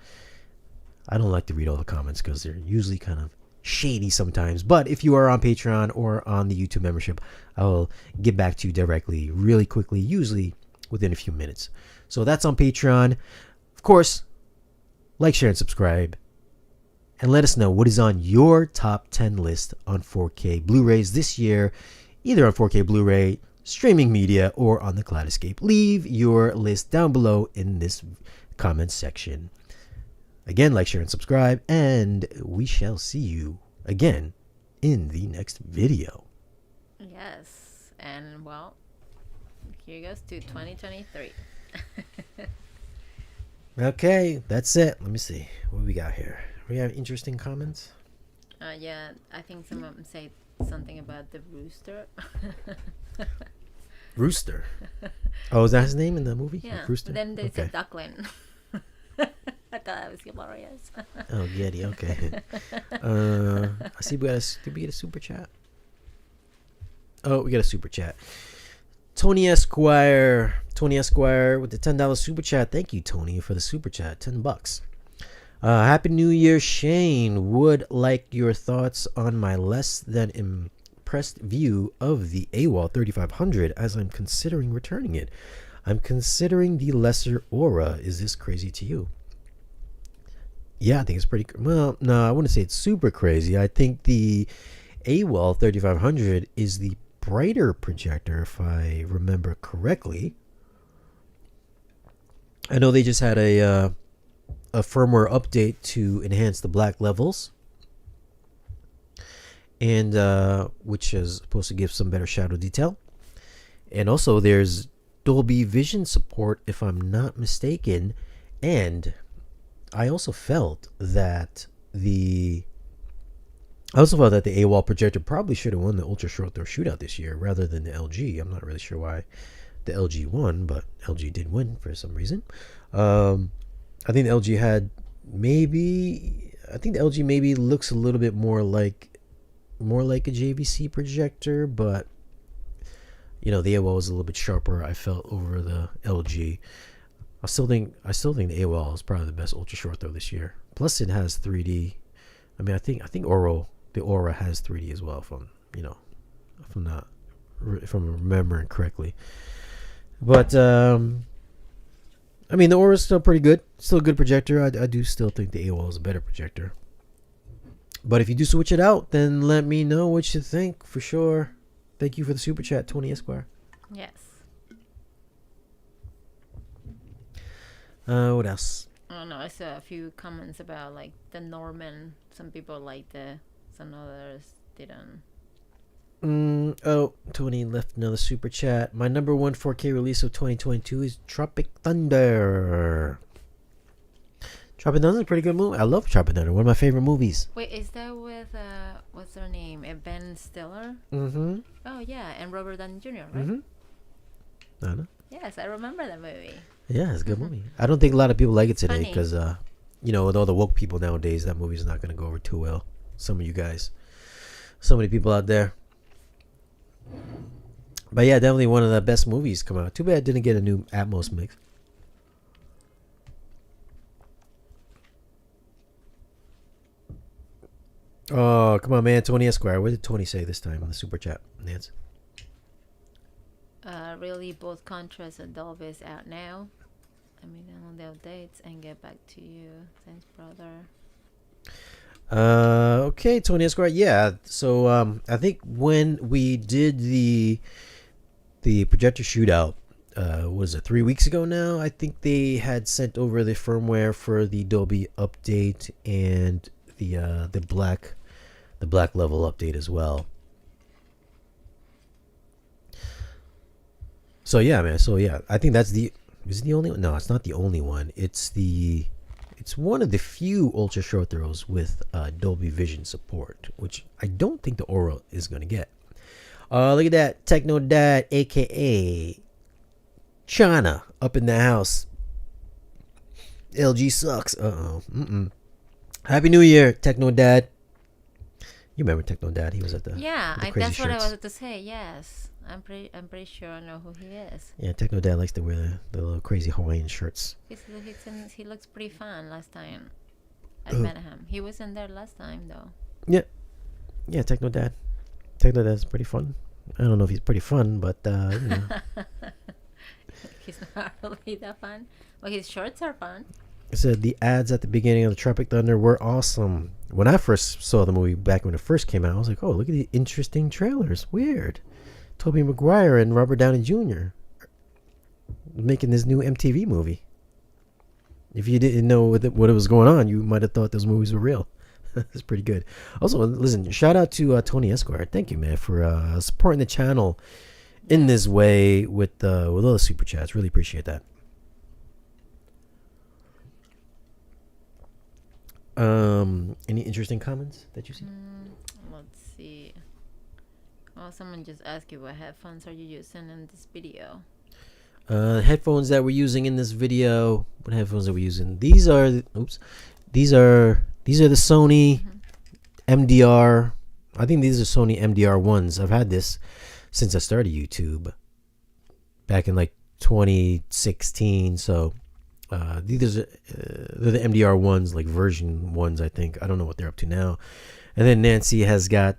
I don't like to read all the comments because they're usually kind of shady sometimes. But if you are on Patreon or on the YouTube membership, I will get back to you directly, really quickly, usually within a few minutes. So that's on Patreon. Of course, like, share, and subscribe. And let us know what is on your top 10 list on 4K Blu-rays this year, either on 4K Blu-ray, streaming media, or on the Cloud Escape. Leave your list down below in this comment section. Again, like, share, and subscribe, and we shall see you again in the next video. Yes, and well, here goes to 2023. Okay, that's it. Let me see what we got here. We have interesting comments. Yeah, I think some of them say something about the rooster. Rooster. Oh, is that his name in the movie? Yeah. Like Rooster? Then they said duckling. I thought that was hilarious. Oh, Getty. Okay. I see. Did we get a super chat? Oh, we got a super chat. Tony Esquire with the $10 super chat. Thank you, Tony, for the super chat. $10. Happy New Year, Shane. Would like your thoughts on my less than impressed view of the AWOL 3500 as I'm considering returning it. I'm considering the lesser Aura. Is this crazy to you? Yeah, I think it's pretty... Well, no, I wouldn't say it's super crazy. I think the AWOL 3500 is the brighter projector, if I remember correctly. I know they just had a firmware update to enhance the black levels, and which is supposed to give some better shadow detail. And also there's Dolby Vision support, if I'm not mistaken. And I also felt that the AWOL projector probably should have won the Ultra Short Throw Shootout this year rather than the LG. I'm not really sure why the LG won, but LG did win for some reason. I think the LG maybe looks a little bit more like a JVC projector, but the AWOL was a little bit sharper, I felt, over the LG. I still think the AWOL is probably the best Ultra Short Throw this year. Plus it has 3D. I mean, I think the Aura has 3D as well, if I'm not if I'm remembering correctly. But I mean, the Aura's still pretty good. Still a good projector. I do still think the AOL is a better projector. But if you do switch it out, then let me know what you think for sure. Thank you for the super chat, Tony Esquire. Yes. What else? I don't know. I saw a few comments about like the Norman. Some people liked it. Some others didn't. Tony left another super chat. My number one 4K release of 2022 is Tropic Thunder. Tropic Thunder is a pretty good movie. I love Tropic Thunder. One of my favorite movies. Wait, is that with what's her name? Ben Stiller? Mm-hmm. Oh yeah, and Robert Downey Jr. Right? Mm-hmm. I know. Yes, I remember that movie. Yeah, it's a good movie. I don't think a lot of people like it today Funny. because, with all the woke people nowadays, that movie's not going to go over too well. Some of you guys. So many people out there. But yeah, definitely one of the best movies come out. Too bad it didn't get a new Atmos mix. Oh, come on, man. Tony Esquire. What did Tony say this time on the super chat, Nance? Really, both contrasts and Elvis out now. I mean, on the updates and get back to you. Thanks, brother. Okay, Tony Esquire. Yeah, so I think when we did the projector shootout, was it 3 weeks ago now? I think they had sent over the firmware for the Dolby update and the black level update as well. So yeah, man. So yeah, I think is it the only one? No, it's not the only one. It's one of the few ultra short throws with Dolby Vision support, which I don't think the Aura is going to get. Look at that. Techno Dad, a.k.a. China, up in the house. LG sucks. Happy New Year, Techno Dad. You remember Techno Dad? He was at the That's what I was to say. Yes, I'm pretty sure I know who he is. Yeah, Techno Dad likes to wear the little crazy Hawaiian shirts. He looks pretty fun. Last time I met him, he was in there last time though. Yeah, Techno Dad. Techno Dad's pretty fun. I don't know if he's pretty fun, but He's not really that fun. Well, his shorts are fun. I said the ads at the beginning of the Tropic Thunder were awesome. When I first saw the movie back when it first came out, I was like, oh, look at the interesting trailers. Weird. Tobey Maguire and Robert Downey Jr. making this new MTV movie. If you didn't know what was going on, you might have thought those movies were real. It's pretty good. Also, listen, shout out to Tony Esquire. Thank you, man, for supporting the channel in this way with all the super chats. Really appreciate that. Any interesting comments that you see? Let's see. Oh, someone just asked you what headphones are you using in this video? Headphones that we're using in this video. What headphones are we using? These are the Sony MDR. I think these are Sony MDR ones. I've had this since I started YouTube back in like 2016. So these are they're the MDR ones, like version ones. I think I don't know what they're up to now. And then Nancy has got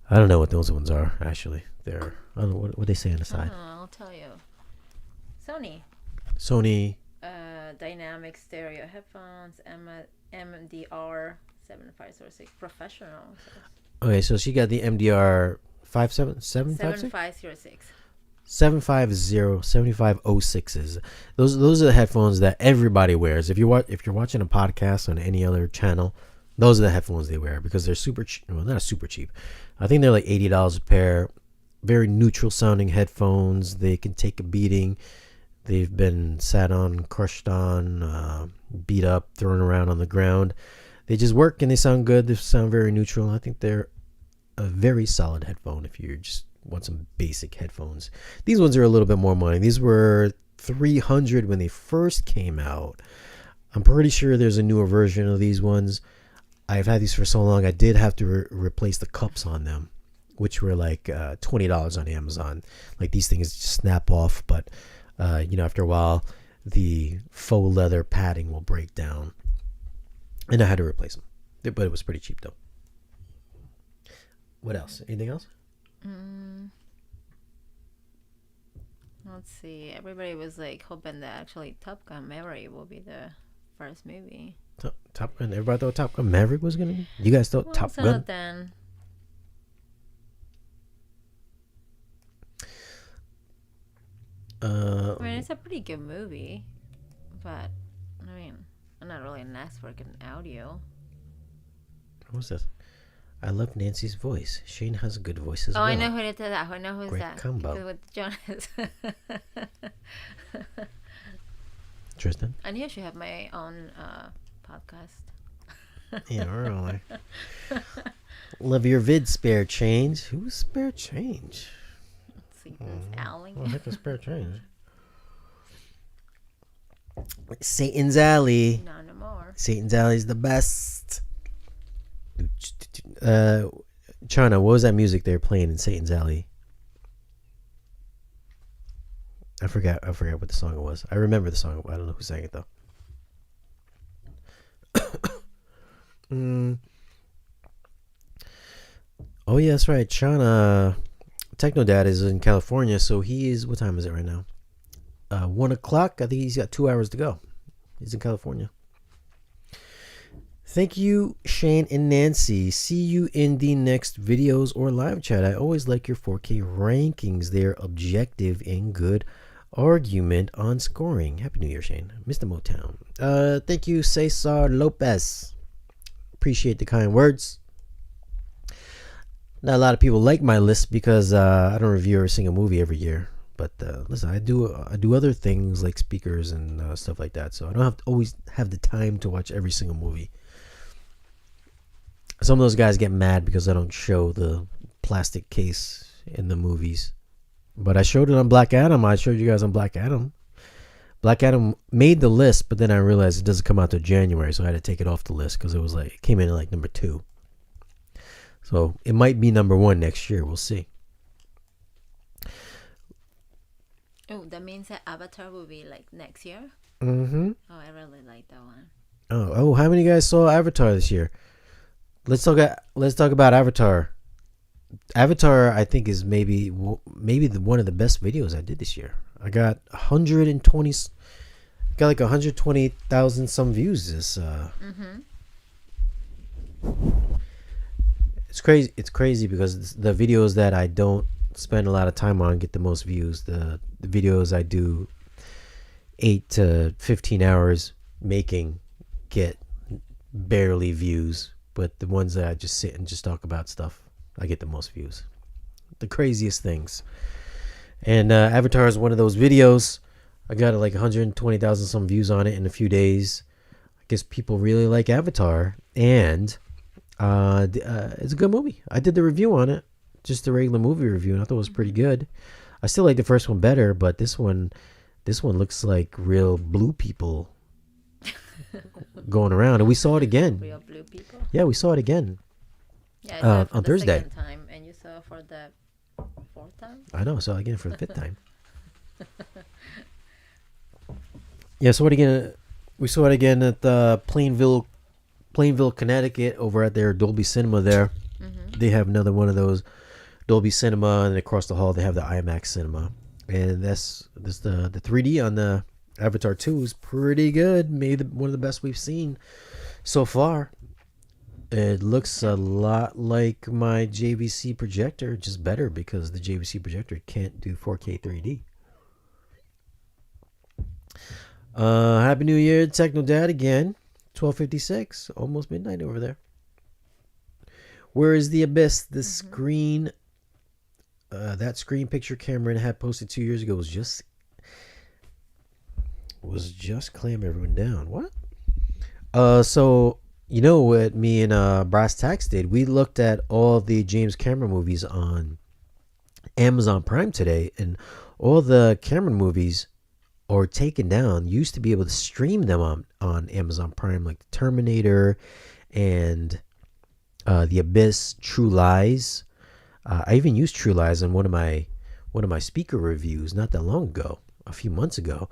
I don't know what those ones are actually. I don't know what they say on the side. I'll tell you. Sony. Dynamic stereo headphones, MDR 7506 professional. Okay, so she got the MDR 7506. 7506s. Those are the headphones that everybody wears. If you're watching a podcast on any other channel, those are the headphones they wear because they're super cheap. Well, not super cheap. I think they're like $80 a pair. Very neutral sounding headphones. They can take a beating. They've been sat on, crushed on, beat up, thrown around on the ground. They just work and they sound good. They sound very neutral. I think they're a very solid headphone if you just want some basic headphones. These ones are a little bit more money. These were $300 when they first came out. I'm pretty sure there's a newer version of these ones. I've had these for so long, I did have to replace the cups on them, which were like $20 on Amazon. Like these things just snap off, but after a while, the faux leather padding will break down. And I had to replace them. But it was pretty cheap, though. What else? Anything else? Mm, let's see. Everybody was like hoping that actually Top Gun Maverick will be the first movie. Top Gun. Everybody thought Top Gun Maverick was gonna be. You guys thought Well, Top some Gun? of them. I mean, it's a pretty good movie, but I mean, I'm not really an expert in audio. What's this? I love Nancy's voice. Shane has a good voice as Oh, well. I know who did that. I know who's Great that. combo. With Jonas. Tristan? I knew I should have my own podcast. Yeah, really. Love your vid, Spare Change. Who's Spare Change? Let's see, that's Allen. What the heck is Spare Change? Satan's Alley. No more. Satan's Alley is the best. Chana, what was that music they were playing in Satan's Alley? I forgot what the song was. I remember the song. I don't know who sang it though. Oh yeah, that's right. Chana, Techno Dad is in California, so he is. What time is it right now? 1 o'clock. I think he's got 2 hours to go. He's in California. Thank you, Shane and Nancy. See you in the next videos or live chat. I always like your 4K rankings. They're objective and good argument on scoring. Happy New Year, Shane. Mr. Motown. Thank you, Cesar Lopez. Appreciate the kind words. Not a lot of people like my list because I don't review every single movie every year. But listen, I do other things like speakers and stuff like that. So I don't have to always have the time to watch every single movie. Some of those guys get mad because I don't show the plastic case in the movies. But I showed it on Black Adam. I showed you guys on Black Adam. Black Adam made the list, but then I realized it doesn't come out till January, so I had to take it off the list because it came in at like number 2. So it might be number 1 next year. We'll see. Oh, that means that Avatar will be like next year? Mm-hmm. Oh, I really like that one. Oh, how many of you guys saw Avatar this year? Let's talk about Avatar. Avatar, I think, is maybe one of the best videos I did this year. I got 120,000 some views. This It's crazy. It's crazy because the videos that I don't spend a lot of time on get the most views. The videos I do 8 to 15 hours making get barely views. But the ones that I just sit and just talk about stuff, I get the most views. The craziest things. And Avatar is one of those videos. I got like 120,000 some views on it in a few days. I guess people really like Avatar. And it's a good movie. I did the review on it. Just a regular movie review. And I thought it was pretty good. I still like the first one better. But this one looks like real blue people going around, and we saw it again. Real blue people. Yeah, we saw it again. Yeah, I saw it for on the Thursday. second time, and you saw it for the 4th time. I know, saw it again for the 5th time. Yeah, saw it again. We saw it again at Plainville, Connecticut, over at their Dolby Cinema. There, they have another one of those Dolby Cinema, and across the hall they have the IMAX Cinema, and that's the 3D on the Avatar 2 is pretty good. Maybe one of the best we've seen so far. It looks a lot like my JVC projector, just better because the JVC projector can't do 4K 3D. Happy New Year, Techno Dad again. 12:56, almost midnight over there. Where is the abyss? The screen, that screen picture Cameron had posted 2 years ago was just clam everyone down. What? So you know what me and Brass Tacks did? We looked at all the James Cameron movies on Amazon Prime today, and all the Cameron movies are taken down. You used to be able to stream them on Amazon Prime, like The Terminator and The Abyss, True Lies. I even used True Lies on one of my speaker reviews not that long ago, a few months ago,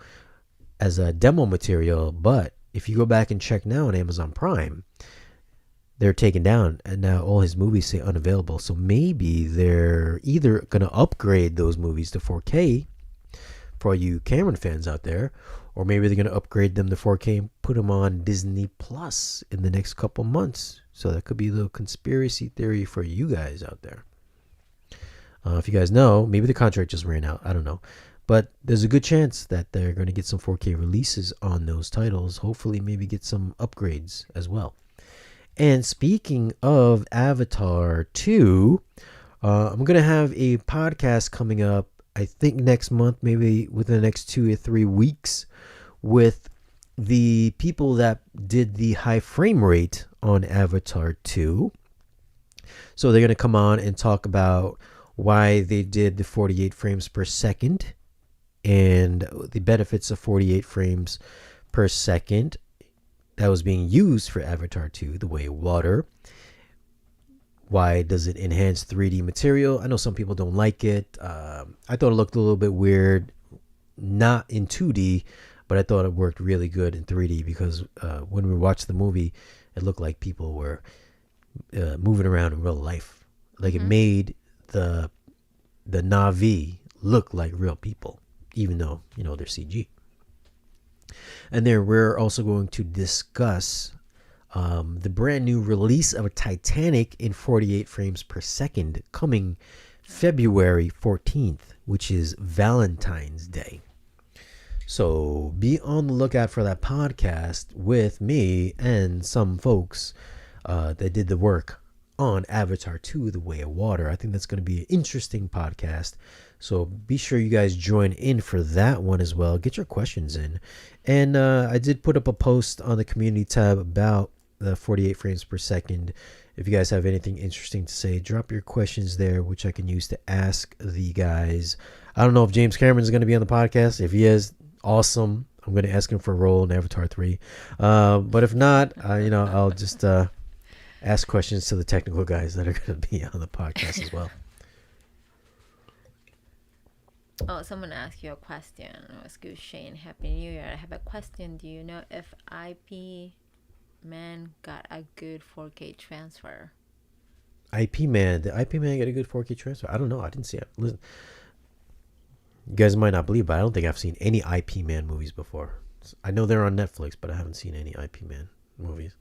as a demo material. But if you go back and check now on Amazon Prime, they're taken down, and now all his movies say unavailable. So maybe they're either gonna upgrade those movies to 4K for all you Cameron fans out there, or maybe they're gonna upgrade them to 4K and put them on Disney Plus in the next couple months. So that could be a little conspiracy theory for you guys out there. If you guys know, maybe the contract just ran out. I don't know. But there's a good chance that they're going to get some 4K releases on those titles. Hopefully, maybe get some upgrades as well. And speaking of Avatar 2, I'm going to have a podcast coming up, I think next month, maybe within the next 2 or 3 weeks, with the people that did the high frame rate on Avatar 2. So they're going to come on and talk about why they did the 48 frames per second and the benefits of 48 frames per second that was being used for Avatar 2, The Way of Water. Why does it enhance 3D material? I know some people don't like it. I thought it looked a little bit weird, not in 2D, but I thought it worked really good in 3D because when we watched the movie, it looked like people were moving around in real life. Like it made the Na'vi look like real people, even though, they're CG. And then we're also going to discuss the brand new release of Titanic in 48 frames per second coming February 14th, which is Valentine's Day. So be on the lookout for that podcast with me and some folks that did the work on Avatar 2, The Way of Water. I think that's going to be an interesting podcast. So be sure you guys join in for that one as well. Get your questions in. And I did put up a post on the community tab about the 48 frames per second. If you guys have anything interesting to say, drop your questions there, which I can use to ask the guys. I don't know if James Cameron is going to be on the podcast. If he is, awesome. I'm going to ask him for a role in Avatar 3. But if not, I'll just ask questions to the technical guys that are going to be on the podcast as well. Oh, someone asked you a question. It's good, Shane. Happy New Year. I have a question. Do you know if IP Man got a good 4K transfer? Did IP Man get a good 4K transfer? I don't know. I didn't see it. Listen, you guys might not believe, but I don't think I've seen any IP Man movies before. I know they're on Netflix, but I haven't seen any IP Man movies.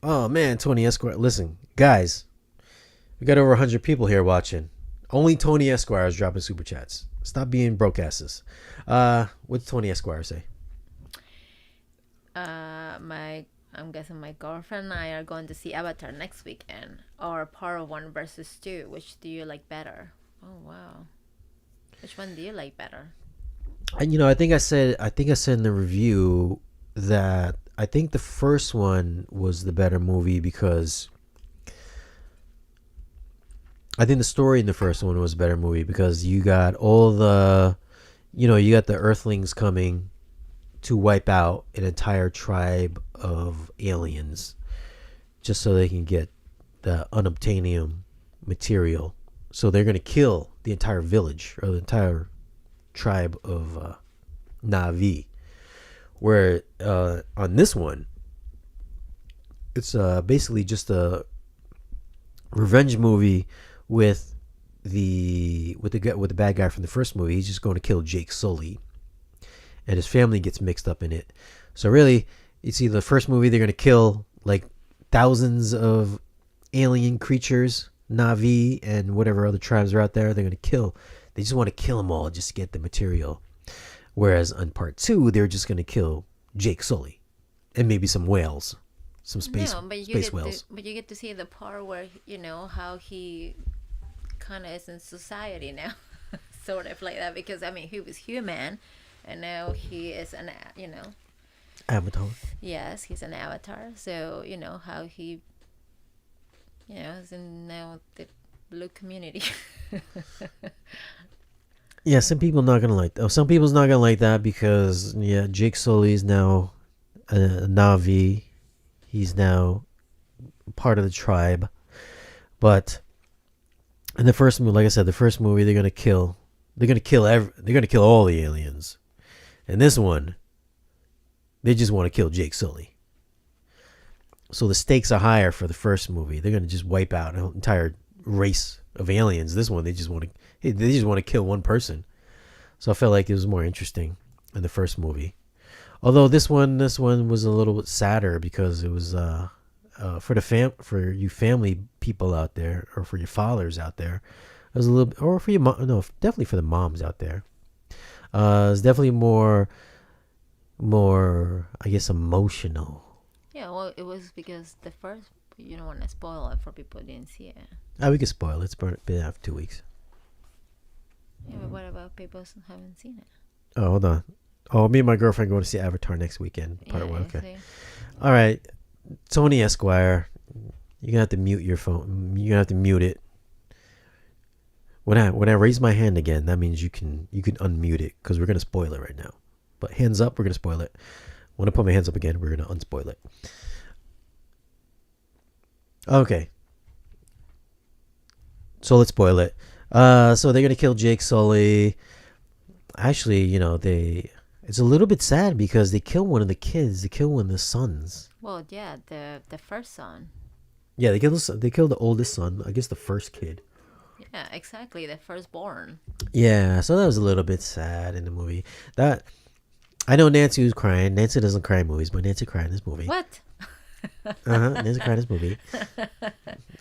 Oh man, Tony Esquire. Listen, guys, we got over 100 people here watching. Only Tony Esquire is dropping super chats. Stop being broke asses. What's Tony Esquire say? I'm guessing my girlfriend and I are going to see Avatar next weekend, or part 1 versus 2. Which do you like better? Oh wow, which one do you like better? And I think I said in the review that I think the first one was the better movie because I think the story in the first one was a better movie because you got all the, you got the Earthlings coming to wipe out an entire tribe of aliens just so they can get the unobtainium material. So they're going to kill the entire village or the entire tribe of Na'vi. Where on this one, it's basically just a revenge movie with the bad guy from the first movie. He's just going to kill Jake Sully, and his family gets mixed up in it. So really, you see, the first movie they're going to kill like thousands of alien creatures, Na'vi, and whatever other tribes are out there. They're going to kill. They just want to kill them all just to get the material. Whereas on part 2, they're just going to kill Jake Sully and maybe some whales, some space whales. But you get to see the part where, how he kind of is in society now. Sort of like that. Because, he was human and now he is an, Avatar. Yes, he's an avatar. So, how he, is in now the blue community. Yeah, some people's not gonna like that because Jake Sully is now a Na'vi. He's now part of the tribe. But in the first movie, like I said, they're gonna kill all the aliens. And this one, They just want to kill Jake Sully. So the stakes are higher for the first movie. They're gonna just wipe out an entire race of aliens. This one, they just want to kill one person. So I felt like it was more interesting in the first movie. Although this one was a little bit sadder because it was for you family people out there, or for your fathers out there. It was a little, or for your mom. No, definitely for the moms out there. It's definitely more, I guess, emotional. Yeah, well, it was because the first, you don't want to spoil it for people who didn't see it. We can spoil it. It's been out for 2 weeks. Yeah, but what about people who haven't seen it? Oh, hold on. Oh, me and my girlfriend going to see Avatar next weekend. Part one. Okay. See? All right, Tony Esquire, you're gonna have to mute your phone. You're gonna have to mute it. When I raise my hand again, that means you can unmute it, because we're gonna spoil it right now. But hands up, we're gonna spoil it. When I put my hands up again, we're gonna unspoil it. Okay. So let's spoil it. So they're gonna kill Jake Sully. Actually, it's a little bit sad because they kill one of the kids. They kill one of the sons. Well, yeah, the first son. Yeah, they kill the oldest son. I guess the first kid. Yeah, exactly, the firstborn. Yeah, so that was a little bit sad in the movie. That I know Nancy was crying. Nancy doesn't cry in movies, but Nancy cried in this movie. What? Nancy cried in this movie.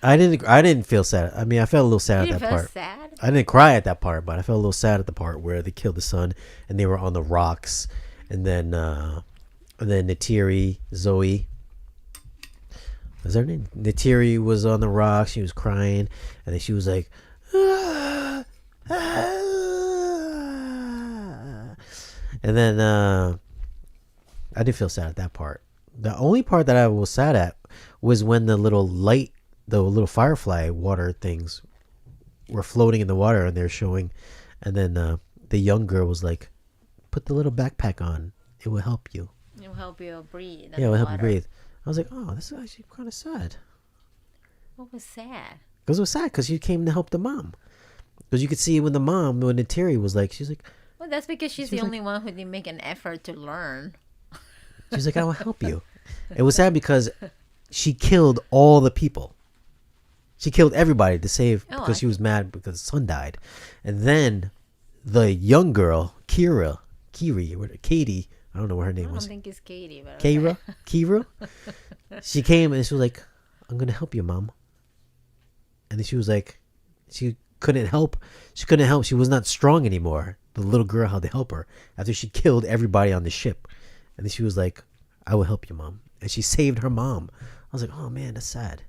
I didn't feel sad. I mean, I felt a little sad at that part. Sad? I didn't cry at that part, but I felt a little sad at the part where they killed the son and they were on the rocks, and then Neytiri, Zoe. Was her name? Neytiri was on the rocks. She was crying, and then she was like, ah, ah. And then I did feel sad at that part. The only part that I was sad at was when the little firefly water things were floating in the water, and they're showing, and then the young girl was like, put the little backpack on, it will help you. It will help you breathe. Yeah, it will help you breathe. I was like, oh, this is actually kind of sad. What was sad? Because it was sad because she came to help the mom. Because you could see when Neytiri was like, she's like, well, that's because she's the only one who didn't make an effort to learn. She's like, I will help you. It was sad because she killed all the people. She killed everybody to save, because she was mad because the son died. And then the young girl, Katie, I don't know what her name was. I don't think it's Katie, but Kira. She came and she was like, I'm going to help you, Mom. And then she was like, she couldn't help. She was not strong anymore. The little girl had to help her after she killed everybody on the ship. And then she was like, I will help you, Mom. And she saved her mom. I was like, oh man, that's sad.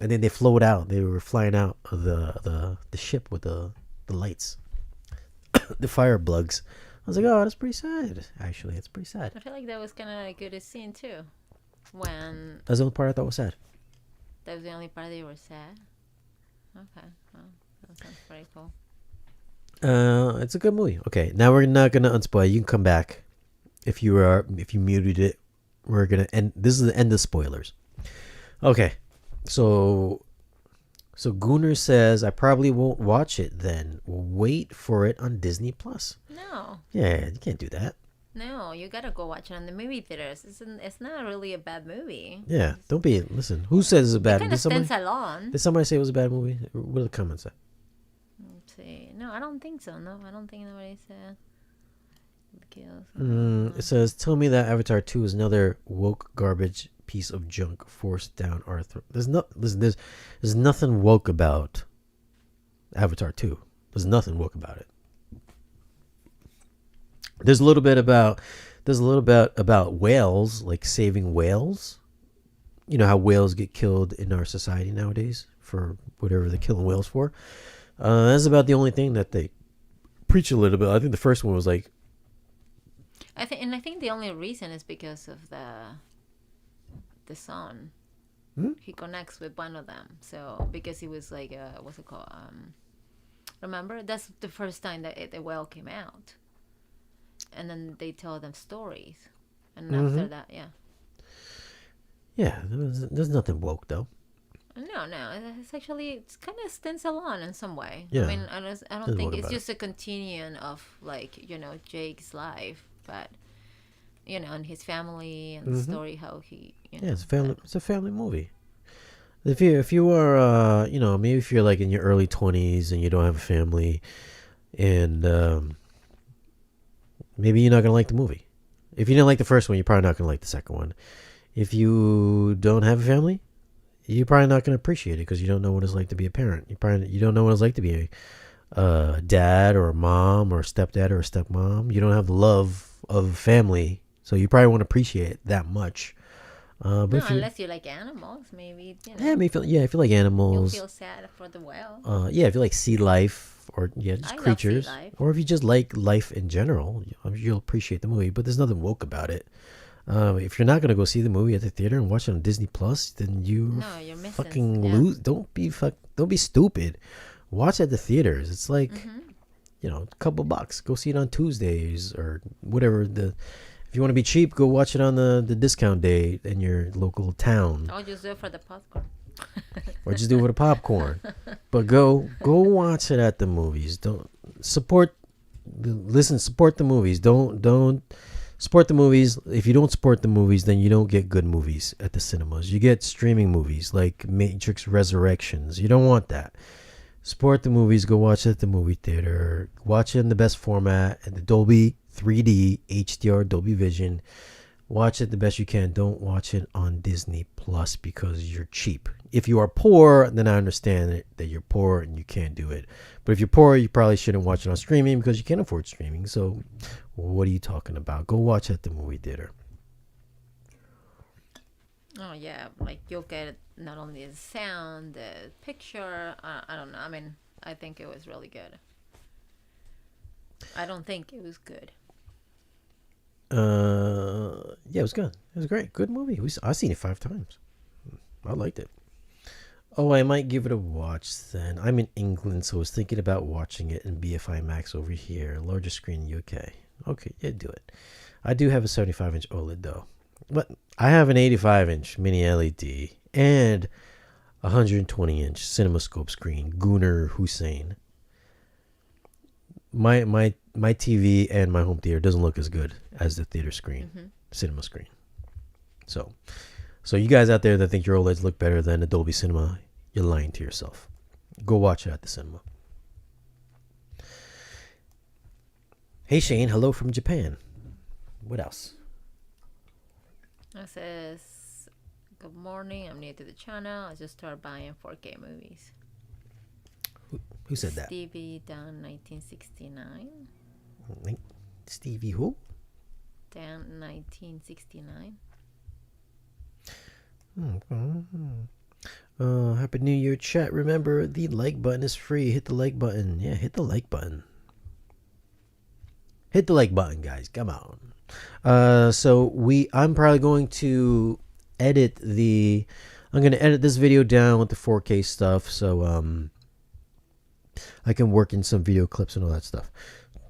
And then they float out. They were flying out of the ship with the lights, the fire plugs. I was like, oh, that's pretty sad. Actually, it's pretty sad. I feel like that was kind of a good scene too. When that's the only part I thought was sad. That was the only part that you were sad. Okay, well, that sounds pretty cool. It's a good movie. Okay, now we're not gonna unspoil. You can come back if you muted it. We're gonna end. This is the end of spoilers. Okay, so Gunnar says I probably won't watch it. Then wait for it on Disney Plus. No. Yeah, you can't do that. No, you gotta go watch it on the movie theaters. It's not really a bad movie. Yeah, don't be. Listen, who says it's a bad movie? Did somebody say it was a bad movie? What do the comments say? Let's see. No, I don't think so. No, I don't think nobody said. It says, tell me that Avatar 2 is another woke garbage piece of junk forced down our throat. There's nothing woke about Avatar 2. There's nothing woke about it. There's a little bit about whales, like saving whales. You know how whales get killed in our society nowadays for whatever they're killing whales for. That's about the only thing that they preach a little bit. I think the first one was like, I think the only reason is because of the son. He connects with one of them. So because he was like, what's it called? Remember, that's the first time that the whale came out, and then they tell them stories, and after that, yeah, there's nothing woke though. No, it's kind of stands alone in some way. Yeah. I mean, I don't think it's just a continuation of, like, Jake's life, but and his family and the story how he, Yeah, it's a family. It's a family movie. If you are maybe if you're like in your early 20s and you don't have a family, and maybe you're not gonna like the movie. If you didn't like the first one, you're probably not gonna like the second one. If you don't have a family, you're probably not gonna appreciate it because you don't know what it's like to be a parent. You don't know what it's like to be a dad or a mom or a stepdad or a stepmom. You don't have the love of family, so you probably won't appreciate it that much. No, unless you like animals, maybe. Yeah, if you like You'll animals. feel sad for the whale. If you like sea life or just I creatures, love sea life. or if you just like life in general, you'll appreciate the movie. But there's nothing woke about it. If you're not gonna go see the movie at the theater and watch it on Disney Plus, then you're missing. fucking lose. Don't be stupid. Watch at the theaters. It's like a couple bucks. Go see it on Tuesdays or whatever. If you want to be cheap, go watch it on the discount day in your local town. I'll just do it for the popcorn. Or just do it with a popcorn. But go watch it at the movies. Don't support the movies. Don't support the movies. If you don't support the movies, then you don't get good movies at the cinemas. You get streaming movies like Matrix Resurrections. You don't want that. Support the movies. Go watch it at the movie theater. Watch it in the best format and the Dolby 3D HDR Dolby Vision. Watch it the best you can. Don't watch it on Disney Plus because you're cheap. If you are poor, then I understand that you're poor and you can't do it. But if you're poor, you probably shouldn't watch it on streaming because you can't afford streaming. So what are you talking about? Go watch it at the movie theater. Oh yeah, like you'll get not only the sound, the picture. I don't know. I mean, I think it was really good. I don't think it was good. Yeah, it was good. It was great. Good movie. I've seen it 5 times. I liked it. Oh, I might give it a watch then. I'm in England, so I was thinking about watching it in BFI Max over here, larger screen UK. Okay, yeah, do it. I do have a 75-inch OLED though, but I have an 85-inch mini LED and a 120-inch CinemaScope screen. Gunnar Hussein. My TV and my home theater doesn't look as good as the theater screen, cinema screen. So you guys out there that think your OLEDs look better than Dolby Cinema, you're lying to yourself. Go watch it at the cinema. Hey Shane, hello from Japan. What else? It says, good morning, I'm new to the channel. I just started buying 4K movies. Who said that? Stevie Dan 1969. Stevie who? Dan 1969. Happy New Year chat. Remember, the like button is free. Hit the like button. Yeah, hit the like button. Hit the like button, guys. Come on. I'm probably going to edit I'm going to edit this video down with the 4K stuff. So, I can work in some video clips and all that stuff.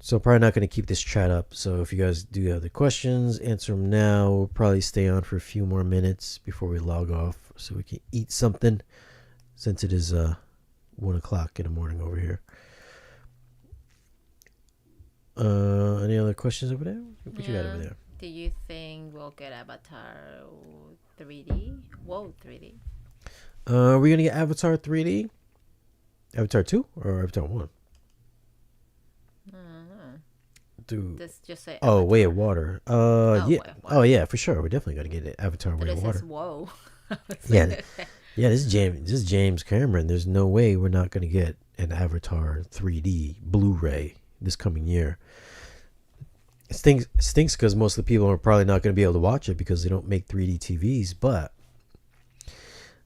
So probably not going to keep this chat up. So if you guys do have the questions, answer them now. We'll probably stay on for a few more minutes before we log off so we can eat something, since it is 1 o'clock in the morning over here. Any other questions over there? What you got over there? Do you think we'll get Avatar 3D? Whoa, 3D. Are we going to get Avatar 3D? Avatar 2 or Avatar 1? Dude. This just say Avatar. Way of Water. Yeah. Way of Water. Oh yeah, for sure. We're definitely gonna get it. Avatar Way of Water. Whoa. Yeah. This is James Cameron. There's no way we're not gonna get an Avatar 3D Blu-ray this coming year. It stinks because most of the people are probably not gonna be able to watch it because they don't make 3D TVs. But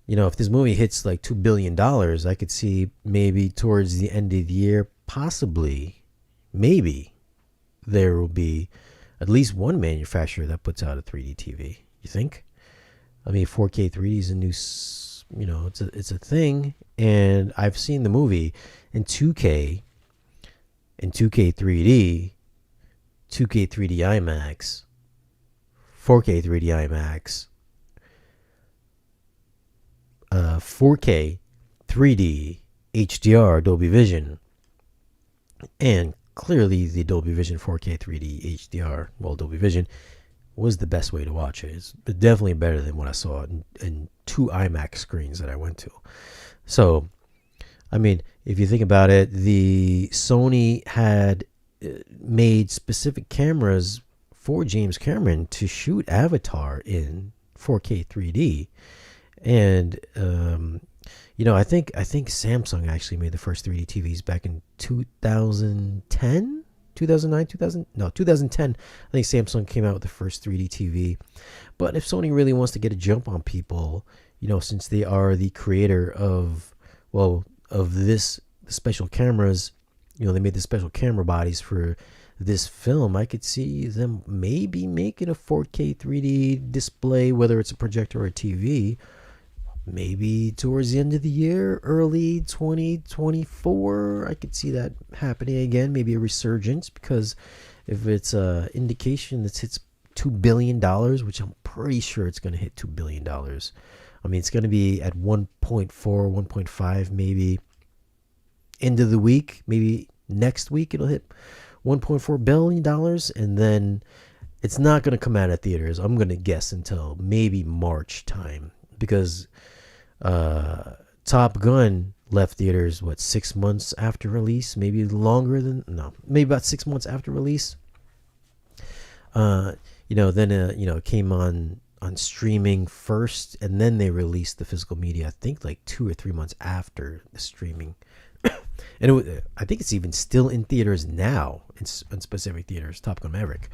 if this movie hits like $2 billion, I could see maybe towards the end of the year, possibly, maybe, there will be at least one manufacturer that puts out a 3D TV. You think? I mean, 4K 3D is a new, it's a thing. And I've seen the movie in 2K, 3D, 2K 3D IMAX, 4K 3D IMAX, 4K 3D HDR Dolby Vision, and clearly the Dolby Vision 4K 3D HDR, Dolby Vision was the best way to watch it. It's definitely better than what I saw in two IMAX screens that I went to. So, I mean, if you think about it, the Sony had made specific cameras for James Cameron to shoot Avatar in 4K 3D, and I think Samsung actually made the first 3D TVs back in 2010, 2009, 2010. I think Samsung came out with the first 3D TV. But if Sony really wants to get a jump on people, since they are the creator of this special cameras, they made the special camera bodies for this film, I could see them maybe making a 4K 3D display, whether it's a projector or a TV, maybe towards the end of the year, early 2024. I could see that happening again, maybe a resurgence, because if it's an indication that hits $2 billion, which I'm pretty sure it's going to hit $2 billion. I mean, it's going to be at 1.4, 1.5, maybe end of the week, maybe next week it'll hit $1.4 billion, and then it's not going to come out at theaters, I'm going to guess, until maybe March time, because Top Gun left theaters 6 months after release, maybe longer than maybe about 6 months after release. Then it came on streaming first, and then they released the physical media, I think 2 or 3 months after the streaming. And I think it's even still in theaters now, in specific theaters, Top Gun Maverick.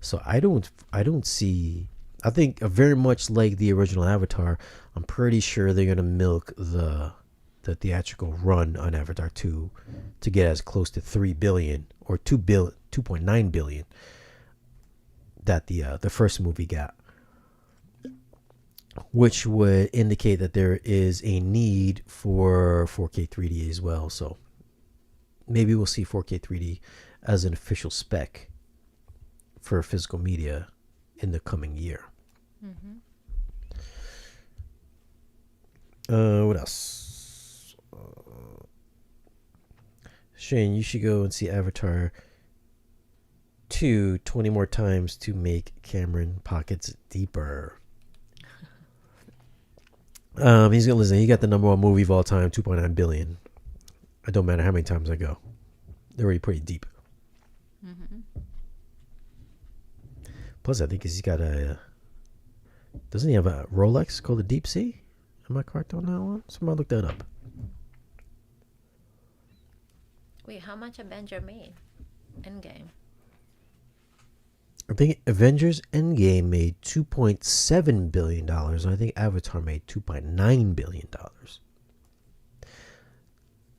So I don't see. I think very much like the original Avatar, I'm pretty sure they're gonna milk the theatrical run on Avatar 2 to get as close to 3 billion or 2.9 billion that the first movie got, which would indicate that there is a need for 4K 3D as well. So maybe we'll see 4K 3D as an official spec for physical media in the coming year. Mm-hmm. What else? Shane, you should go and see Avatar 2 20 more times to make Cameron pockets deeper. He's gonna listen. He got the number one movie of all time, 2.9 billion. It don't matter how many times I go; they're already pretty deep. Mm-hmm. Plus, I think he's got a. Doesn't he have a Rolex called the Deep Sea? Am I correct on that one? Somebody look that up. Wait, how much Avenger made? Endgame. I think Avengers Endgame made $2.7 billion. And I think Avatar made $2.9 billion.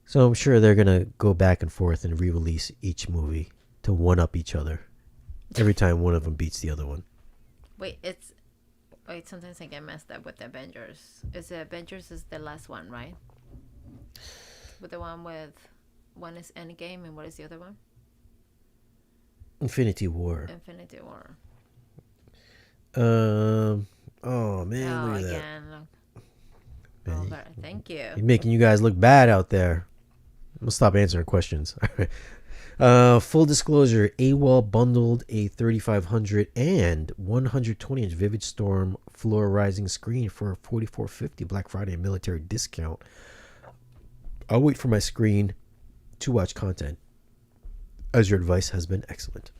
So I'm sure they're going to go back and forth and re-release each movie to one-up each other every time one of them beats the other one. Wait, sometimes I get messed up with the Avengers. Avengers is the last one, right? With the one is Endgame, and what is the other one? Infinity War. Infinity War. Oh man, look at again. that. Man, thank you. You're making you guys look bad out there. I'm gonna stop answering questions. Full disclosure: AWOL bundled a 3500 and 120-inch Vivid Storm fluorizing screen for $44.50 Black Friday military discount. I'll wait for my screen to watch content, as your advice has been excellent.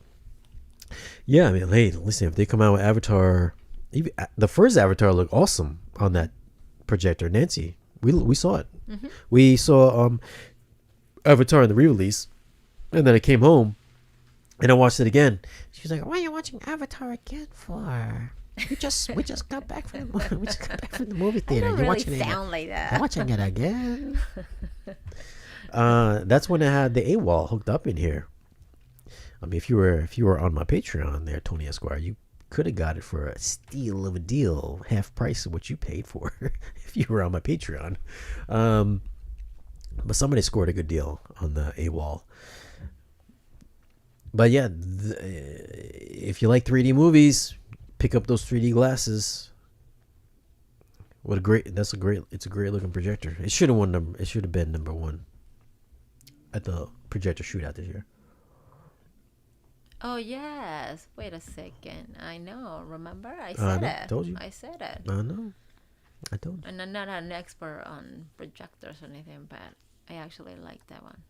Yeah, I mean, hey, listen, if they come out with Avatar, even the first Avatar looked awesome on that projector. Nancy, we saw it. Mm-hmm. We saw Avatar in the re-release, and then I came home and I watched it again. She was like, "Why are you watching Avatar again for? We just got back from the movie theater. I don't You're really watching sound like that. You're watching it again." That's when I had the AWOL hooked up in here. I mean, if you were on my Patreon there, Tony Esquire, you could have got it for a steal of a deal, half price of what you paid for if you were on my Patreon. But somebody scored a good deal on the AWOL. But yeah, if you like 3D movies, pick up those 3D glasses. It's a great looking projector. It should have been number one at the projector shootout this year. Oh yes. Wait a second. I know. Remember? I I said know. it. Told you. I said it. I know. I told you. And I'm not an expert on projectors or anything, but I actually like that one.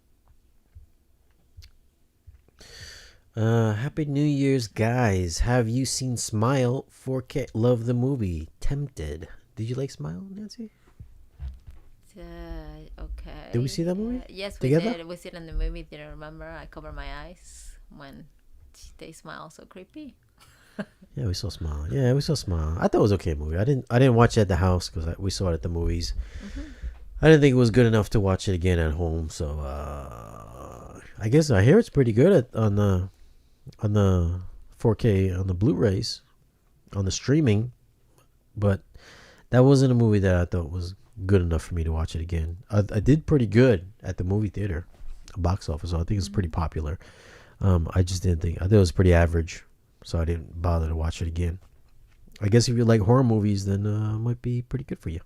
Happy New Year's, guys. Have you seen Smile 4K? Love the movie. Tempted. Did you like Smile, Nancy? Okay. Did we see that movie Yes, we together? did. We see it in the movie theater. Remember? I covered my eyes when they smile so creepy. Yeah, we saw Smile. Yeah, we saw Smile. I thought it was okay movie. I didn't watch it at the house because we saw it at the movies. Mm-hmm. I didn't think it was good enough to watch it again at home. So I guess I hear it's pretty good on the 4K on the Blu-rays on the streaming, but that wasn't a movie that I thought was good enough for me to watch it again. I did pretty good at the movie theater, box office. So I think it's pretty popular. I just didn't think. I thought it was pretty average, so I didn't bother to watch it again. I guess if you like horror movies, then it might be pretty good for you.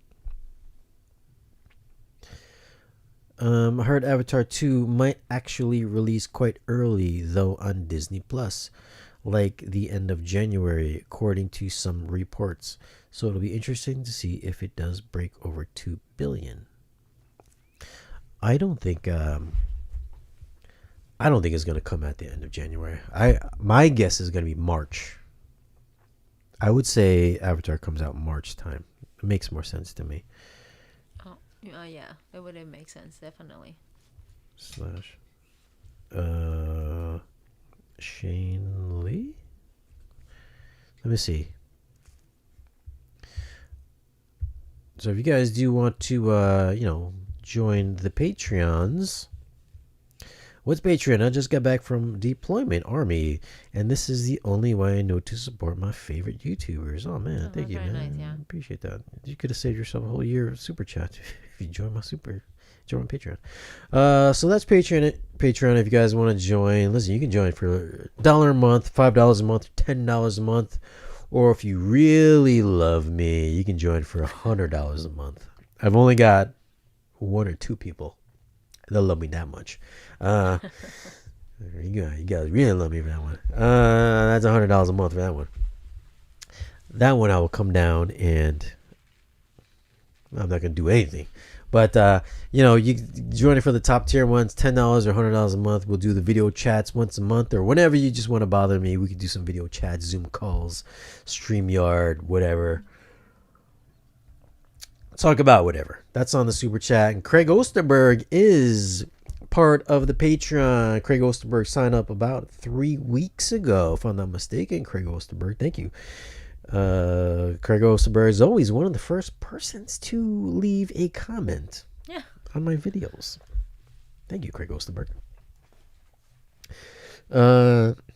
I heard Avatar 2 might actually release quite early, though, on Disney Plus, like the end of January, according to some reports. So it'll be interesting to see if it does break over 2 billion. I don't think it's going to come at the end of January. My guess is going to be March. I would say Avatar comes out March time. It makes more sense to me. Yeah, it would make sense, definitely. Slash Shane Lee. Let me see. So if you guys do want to join the Patreons. What's Patreon? I just got back from deployment army, and this is the only way I know to support my favorite YouTubers. Oh man, thank you, man. Nice, yeah. Appreciate that. You could have saved yourself a whole year of super chat if you join my Patreon. So that's Patreon. Patreon. If you guys want to join, listen, you can join for $1 a month, $5 a month, $10 a month, or if you really love me, you can join for $100 a month. I've only got 1 or 2 people that love me that much. You guys really love me for that one. That's $100 a month for that one. That one I will come down and I'm not gonna do anything. But you join it for the top tier ones, $10 or $100 a month. We'll do the video chats once a month or whenever you just want to bother me. We can do some video chats, Zoom calls, StreamYard, whatever. Talk about whatever. That's on the super chat. And Craig Osterberg is part of the Patreon. Craig Osterberg signed up about 3 weeks ago, if I'm not mistaken. Craig Osterberg, thank you. Craig Osterberg is always one of the first persons to leave a comment on my videos. Thank you, Craig Osterberg.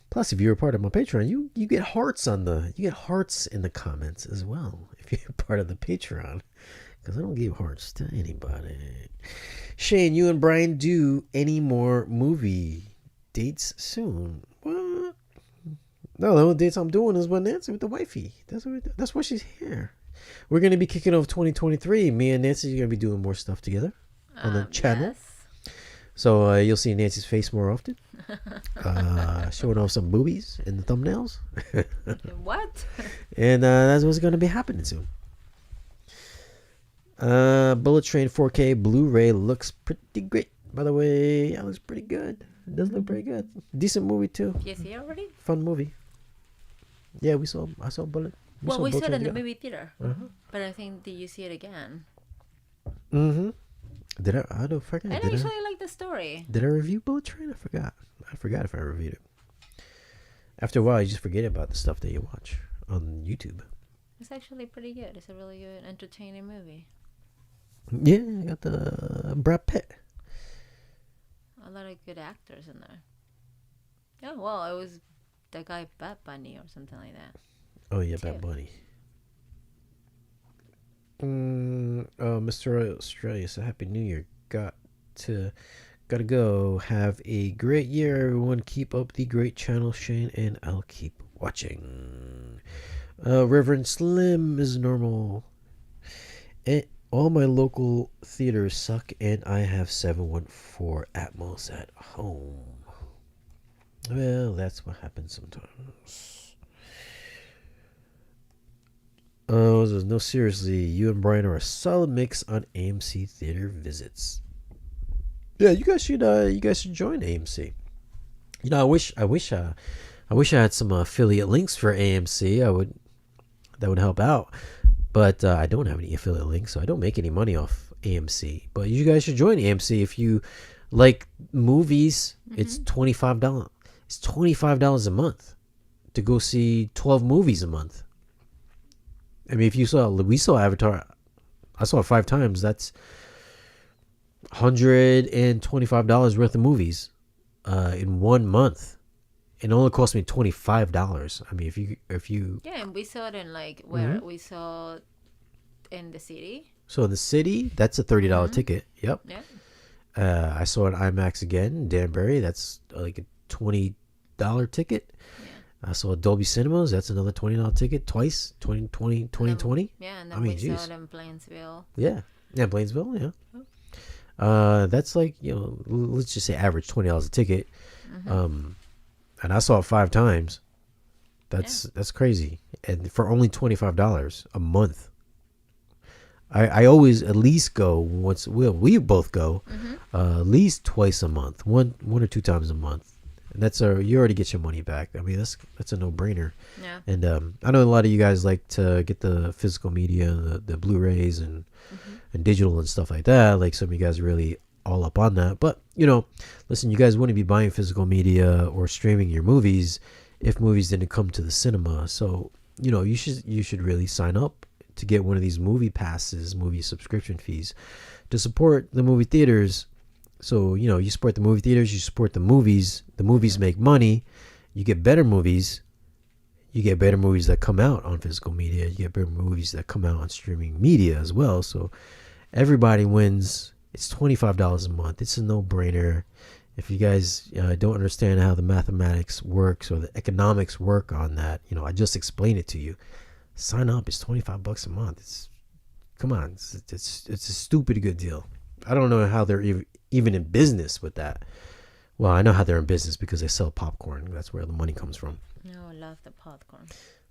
Plus, if you're a part of my Patreon, you get hearts in the comments as well. If you're part of the Patreon. Because I don't give hearts to anybody. Shane, you and Brian do any more movie dates soon? What? No, the only dates I'm doing is with Nancy with the wifey. That's why she's here. We're going to be kicking off 2023. Me and Nancy are going to be doing more stuff together on the channel. Yes. So you'll see Nancy's face more often. Showing off some boobies in the thumbnails. What? And that's what's going to be happening soon. Bullet Train 4K Blu-ray looks pretty great. By the way, yeah, it looks pretty good. It does look pretty good. Decent movie too. You see already? Fun movie. Yeah, I saw Bullet. We saw it in the together. movie theater. Uh-huh. But I think, did you see it again? Mm-hmm. Did I don't forget. I actually like the story. Did I review Bullet Train? I forgot if I reviewed it. After a while, you just forget about the stuff that you watch on YouTube. It's actually pretty good. It's a really good, entertaining movie. Yeah, I got the Brad Pitt. A lot of good actors in there. Oh, well, it was the guy Bad Bunny or something like that. Oh, yeah, Bad Bunny. Mr. Australia, so Happy New Year. Gotta go. Have a great year, everyone. Keep up the great channel, Shane, and I'll keep watching. Reverend Slim is normal. All my local theaters suck, and I have 714 Atmos at home. Well, that's what happens sometimes. Oh, no, seriously, you and Brian are a solid mix on AMC theater visits. Yeah, you guys should join AMC. I wish I had some affiliate links for AMC. That would help out. But I don't have any affiliate links, so I don't make any money off AMC. But you guys should join AMC if you like movies. It's $25. It's $25 a month to go see 12 movies a month. I mean, if we saw Avatar, I saw it 5 times. That's $125 worth of movies in 1 month. It only cost me $25. I mean, if you Yeah, and we saw it in like where we saw in the city. So in the city, that's a $30 ticket. Yep. Yeah. I saw it IMAX again in Danbury. That's like a $20 ticket. Yeah. I saw Dolby Cinemas. That's another $20 ticket twice. 2020. Yeah, and then I mean, we saw geez. it in Plainsville. Yeah. Yeah, Blainsville. Yeah. That's like, let's just say average $20 a ticket. And I saw it 5 times. That's crazy. And for only $25 a month. I always at least go once. We both go at least twice a month, one or 2 times a month, and you already get your money back. I mean, that's a no brainer. Yeah. And I know a lot of you guys like to get the physical media, the Blu-rays and digital and stuff like that. Like some of you guys are really all up on that. But listen, you guys wouldn't be buying physical media or streaming your movies if movies didn't come to the cinema. So you should really sign up to get one of these movie passes, movie subscription fees to support the movie theaters. So, you support the movie theaters, you support the movies make money, you get better movies, that come out on physical media, you get better movies that come out on streaming media as well. So everybody wins. It's $25 a month. It's a no-brainer. If you guys don't understand how the mathematics works or the economics work on that, I just explained it to you. Sign up. It's $25 a month. Come on. It's a stupid good deal. I don't know how they're even in business with that. Well, I know how they're in business because they sell popcorn. That's where the money comes from. No, I love the popcorn.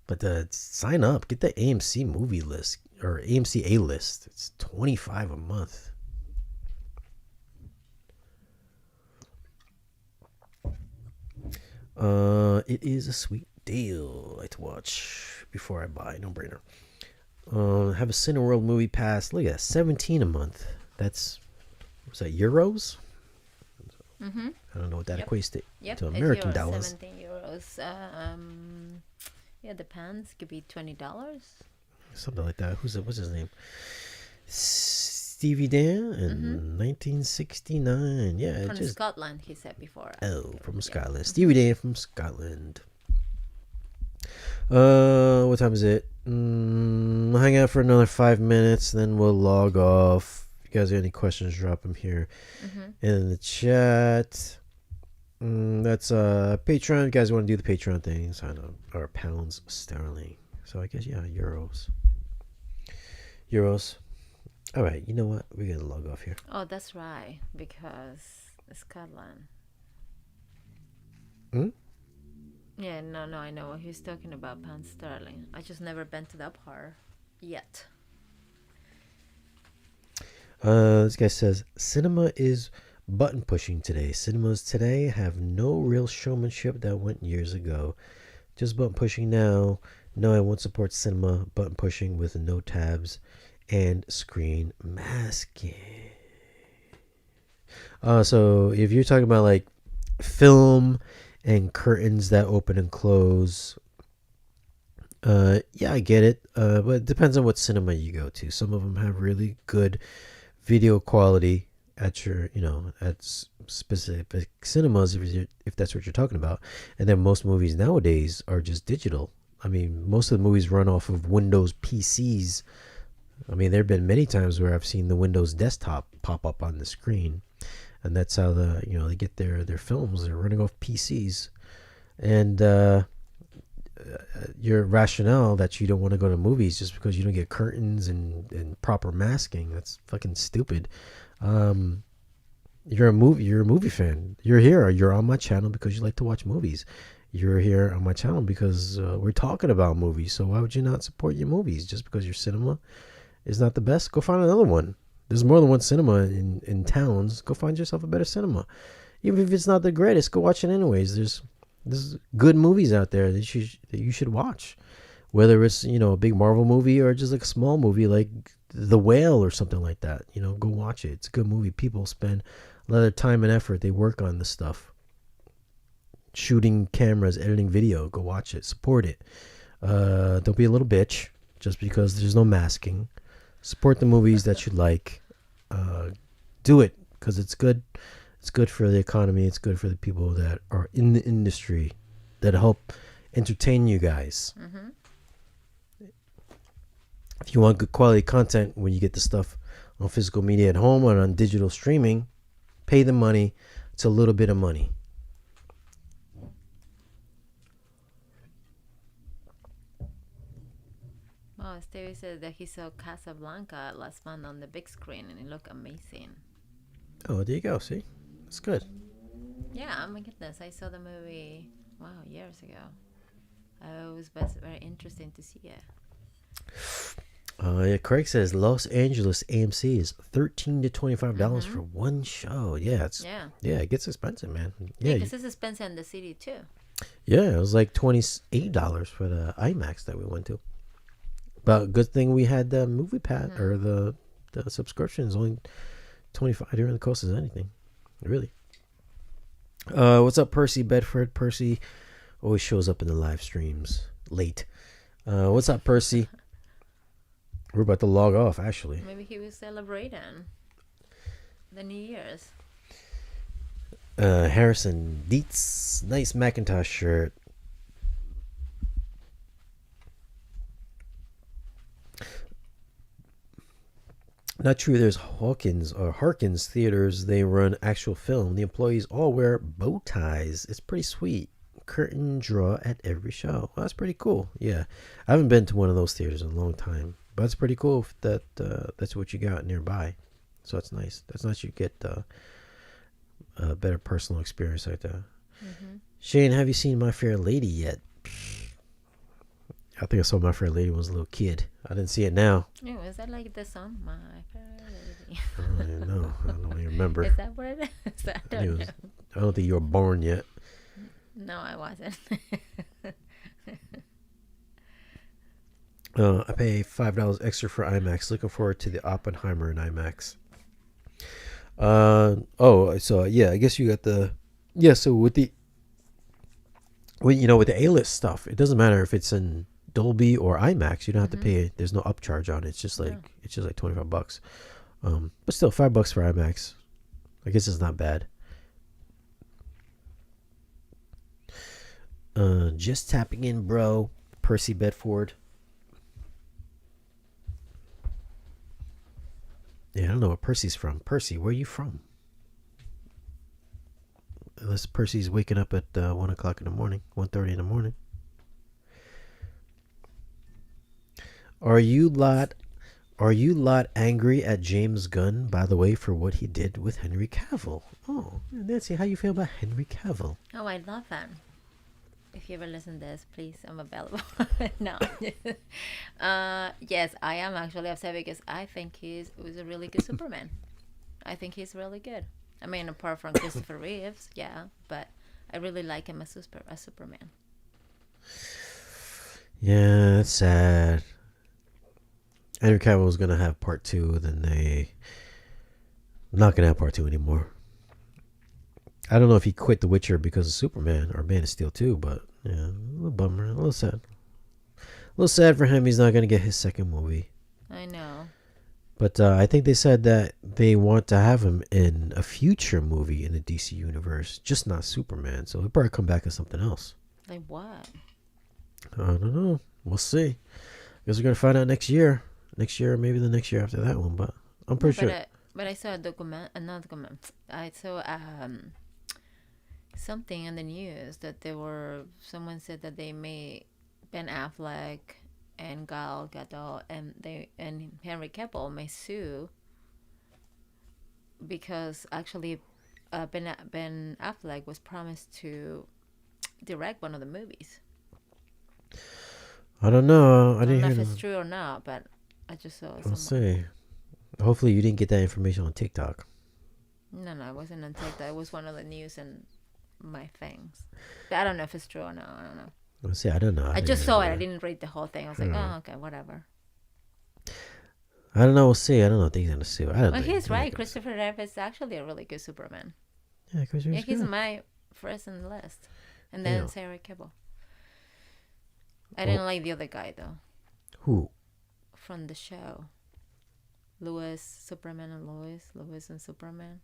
But sign up. Get the AMC movie list or AMC A list. It's $25 a month. It is a sweet deal. I like to watch before I buy. No brainer. Have a Cineworld movie pass. Look at that, $17 a month. Was that euros? I don't know what that equates to American dollars. 17 euros. Yeah, depends. Could be $20. Something like that. What's his name? Stevie Dan in 1969. Yeah, from Scotland, he said before. Oh, from Scotland. Stevie Dan from Scotland. What time is it? We'll hang out for another 5 minutes, then we'll log off. If you guys have any questions, drop them here in the chat. That's Patreon. If you guys want to do the Patreon thing, sign up. Or pounds sterling. So I guess, euros. All right, you know what? We're going to log off here. Oh, that's right, because Scotland. Yeah, no, I know what he's talking about, pound sterling. I just never been to that part yet. This guy says, cinema is button pushing today. Cinemas today have no real showmanship that went years ago. Just button pushing now. No, I won't support cinema button pushing with no tabs and screen masking. So if you're talking about like film and curtains that open and close, yeah, I get it. But it depends on what cinema you go to. Some of them have really good video quality at your, at specific cinemas, if that's what you're talking about. And then most movies nowadays are just digital. I mean, most of the movies run off of Windows PCs. I mean, there have been many times where I've seen the Windows desktop pop up on the screen, and that's how they get their films. They're running off PCs, and your rationale that you don't want to go to movies just because you don't get curtains and proper masking, that's fucking stupid. You're a movie fan. You're here. You're on my channel because you like to watch movies. You're here on my channel because we're talking about movies. So why would you not support your movies just because your cinema is not the best? Go find another one. There's more than one cinema in towns. Go find yourself a better cinema. Even if it's not the greatest, go watch it anyways. There's good movies out there that you should watch. Whether it's, a big Marvel movie or just like a small movie like The Whale or something like that. Go watch it. It's a good movie. People spend a lot of time and effort. They work on this stuff. Shooting cameras, editing video. Go watch it. Support it. Don't be a little bitch just because there's no masking. Support the movies that you like. Do it because it's good. It's good for the economy. It's good for the people that are in the industry that help entertain you guys. Mm-hmm. If you want good quality content when you get the stuff on physical media at home or on digital streaming, pay the money. It's a little bit of money. Oh, Stevie said that he saw Casablanca last month on the big screen and it looked amazing. Oh, there you go. See? It's good. Yeah, oh my goodness. I saw the movie, years ago. It was very interesting to see it. Yeah, Craig says Los Angeles AMC is $13 to $25 for one show. Yeah, it gets expensive, man. Yeah, because it's expensive in the city too. Yeah, it was like $28 for the IMAX that we went to. But good thing we had the movie pad or the subscription is only $25 during the cost of anything, really. What's up, Percy Bedford? Percy always shows up in the live streams late. What's up, Percy? We're about to log off, actually. Maybe he was celebrating the New Year's. Harrison Dietz, nice Macintosh shirt. Not true. There's Harkins theaters. They run actual film. The employees all wear bow ties. It's pretty sweet. Curtain draw at every show. Well, that's pretty cool. Yeah, I haven't been to one of those theaters in a long time, but it's pretty cool if that's what you got nearby. So it's nice. That's nice. You get a better personal experience like that. Mm-hmm. Shane, have you seen My Fair Lady yet? I think I saw My Fair Lady when I was a little kid. I didn't see it now. Oh, is that like the song My Fair Lady? I don't know. I don't even remember. Is that what it is? I don't think you were born yet. No, I wasn't. I pay $5 extra for IMAX. Looking forward to the Oppenheimer in IMAX. I guess you got the So with the with the A-list stuff, it doesn't matter if it's in Dolby or IMAX. You don't have to pay. There's no upcharge on it. It's just like $25. But still $5 for IMAX. I guess it's not bad. Just tapping in, bro. Percy Bedford. Yeah, I don't know where Percy's from. Percy, where are you from? Unless Percy's waking up at 1 o'clock in the morning, 1:30 in the morning. Are you lot angry at James Gunn, by the way, for what he did with Henry Cavill? Oh, Nancy, how you feel about Henry Cavill? Oh, I love him. If you ever listen to this, please, I'm available. No. Yes, I am actually upset because I think he was a really good Superman. I think he's really good. I mean, apart from Christopher Reeves, yeah, but I really like him as Superman. Yeah, it's sad. Henry Cavill was gonna have part 2, then they not gonna have part 2 anymore. I don't know if he quit The Witcher because of Superman or Man of Steel 2, but yeah, a little bummer, a little sad. A little sad for him. He's not gonna get his second movie. I know. But I think they said that they want to have him in a future movie in the DC universe, just not Superman. So he'll probably come back as something else. Like what? I don't know. We'll see. I guess we're gonna find out next year. Next year, or maybe the next year after that one. But I'm pretty sure. But I saw a document. I saw something in the news that someone said that they made Ben Affleck and Gal Gadot and Henry Cavill may sue because actually Ben Affleck was promised to direct one of the movies. I don't know. I don't know hear if it's that. true or not, but I just saw We'll somewhere. see. Hopefully, you didn't get that information on TikTok. No, it wasn't on TikTok. It was one of the news and my things. But I don't know if it's true or not. I don't know. We'll see. I don't know. I didn't just hear saw it. about I didn't read the whole thing. I was like, oh, okay, whatever. I don't know. We'll see. I don't know if he's gonna sue. I don't Well, know. he's right. Christopher Reeve is actually a really good Superman. Yeah, Christopher's Yeah, he's good. my first on the list. And then Yeah. Sarah Kibble. I didn't like the other guy, though, Who? from the show. Lois, Superman and Lois. Lois and Superman.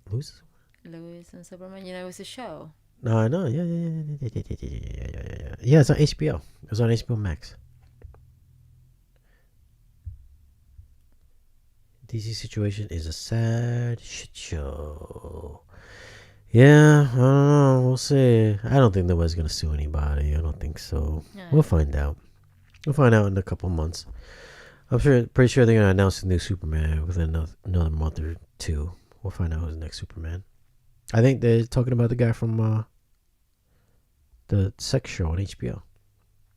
Who's? Lois and Superman. You know, it was a show. No, I know. Yeah. Yeah, it's on HBO. It was on HBO Max. DC situation is a sad shit show. Yeah, I don't know. We'll see. I don't think nobody's gonna sue anybody. I don't think so. Yeah. We'll find out. We'll find out in a couple months. Pretty sure they're gonna announce the new Superman within another month or two. We'll find out who's the next Superman. I think they're talking about the guy from the sex show on HBO.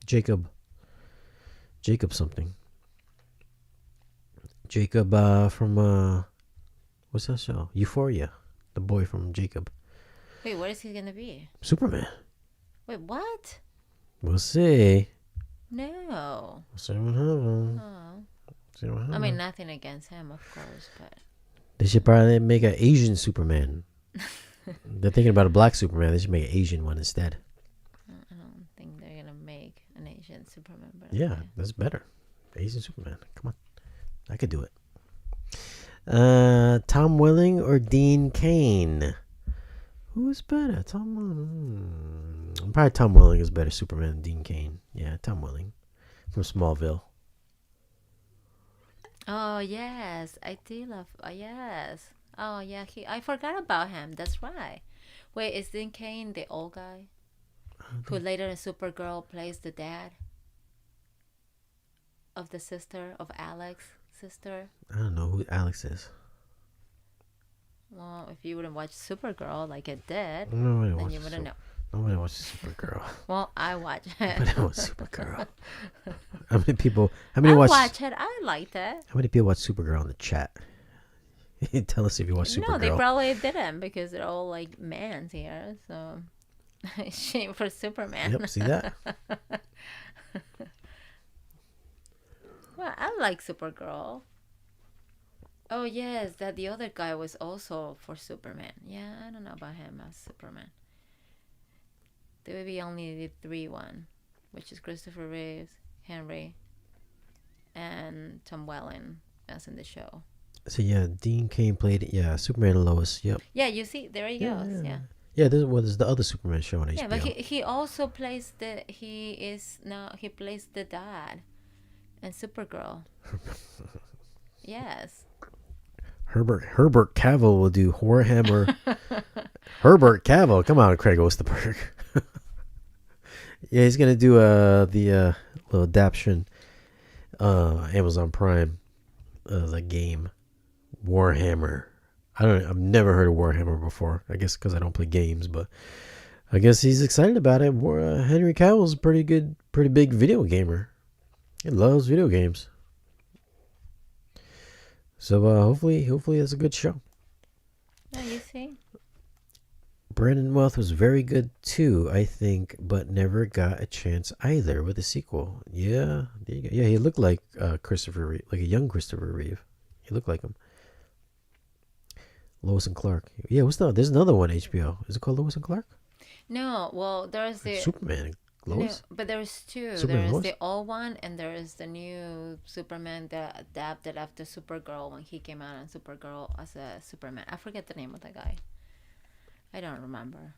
Jacob something. Jacob from what's that show? Euphoria. The boy from Jacob. Wait, what is he going to be? Superman. Wait, what? We'll see. No. We'll see what happens. Oh. See what happens. I mean, nothing against him, of course, but... They should probably make an Asian Superman. They're thinking about a black Superman. They should make an Asian one instead. I don't think they're going to make an Asian Superman. But Yeah, okay. that's better. Asian Superman. Come on. I could do it. Tom Welling or Dean Cain? Who's better? Probably Tom Welling is better Superman than Dean Cain. Yeah, Tom Welling from Smallville. Oh, yes. I do love... yes. Oh, yeah. I forgot about him. That's right. Wait, is Dean Cain the old guy? Who later in Supergirl plays the dad? Of the sister? Of Alex's sister? I don't know who Alex is. Well, if you wouldn't watch Supergirl like I did, Nobody then watches you wouldn't know. Nobody watches Supergirl. Well, I watch it. Nobody watches Supergirl. How many people? How many I watch it. I liked it. How many people watch Supergirl in the chat? Tell us if you watch Supergirl. No, they probably didn't because they're all like mans here. So, shame for Superman. Yep, see that? Well, I like Supergirl. Oh yes, that the other guy was also for Superman. Yeah, I don't know about him as Superman. There will be only the 3 one, which is Christopher Reeves, Henry, and Tom Welling, as in the show. So yeah, Dean Cain played Superman and Lois. Yep. Yeah, you see, there he goes. Yeah. Yeah, there's the other Superman show on HBO. Yeah, but he also plays he plays the dad in Supergirl. Yes. Herbert Cavill will do Warhammer. Herbert Cavill, come on, Craig Osterberg. Yeah, he's gonna do the little adaptation, Amazon Prime, the game, Warhammer. I've never heard of Warhammer before. I guess because I don't play games, but I guess he's excited about it. Henry Cavill's a pretty big video gamer. He loves video games. So hopefully it's a good show. Yeah, you see. Brandon Wealth was very good too, I think, but never got a chance either with the sequel. Yeah, there you go. Yeah, he looked like Christopher Reeve, like a young Christopher Reeve. He looked like him. Lois and Clark. Yeah, there's another one HBO. Is it called Lois and Clark? No, well, there's the Superman and Lois. No, but there's 2. Superman There's Lois? the old one, and there's the new Superman that adapted after Supergirl when he came out on Supergirl as a Superman. I forget the name of the guy. I don't remember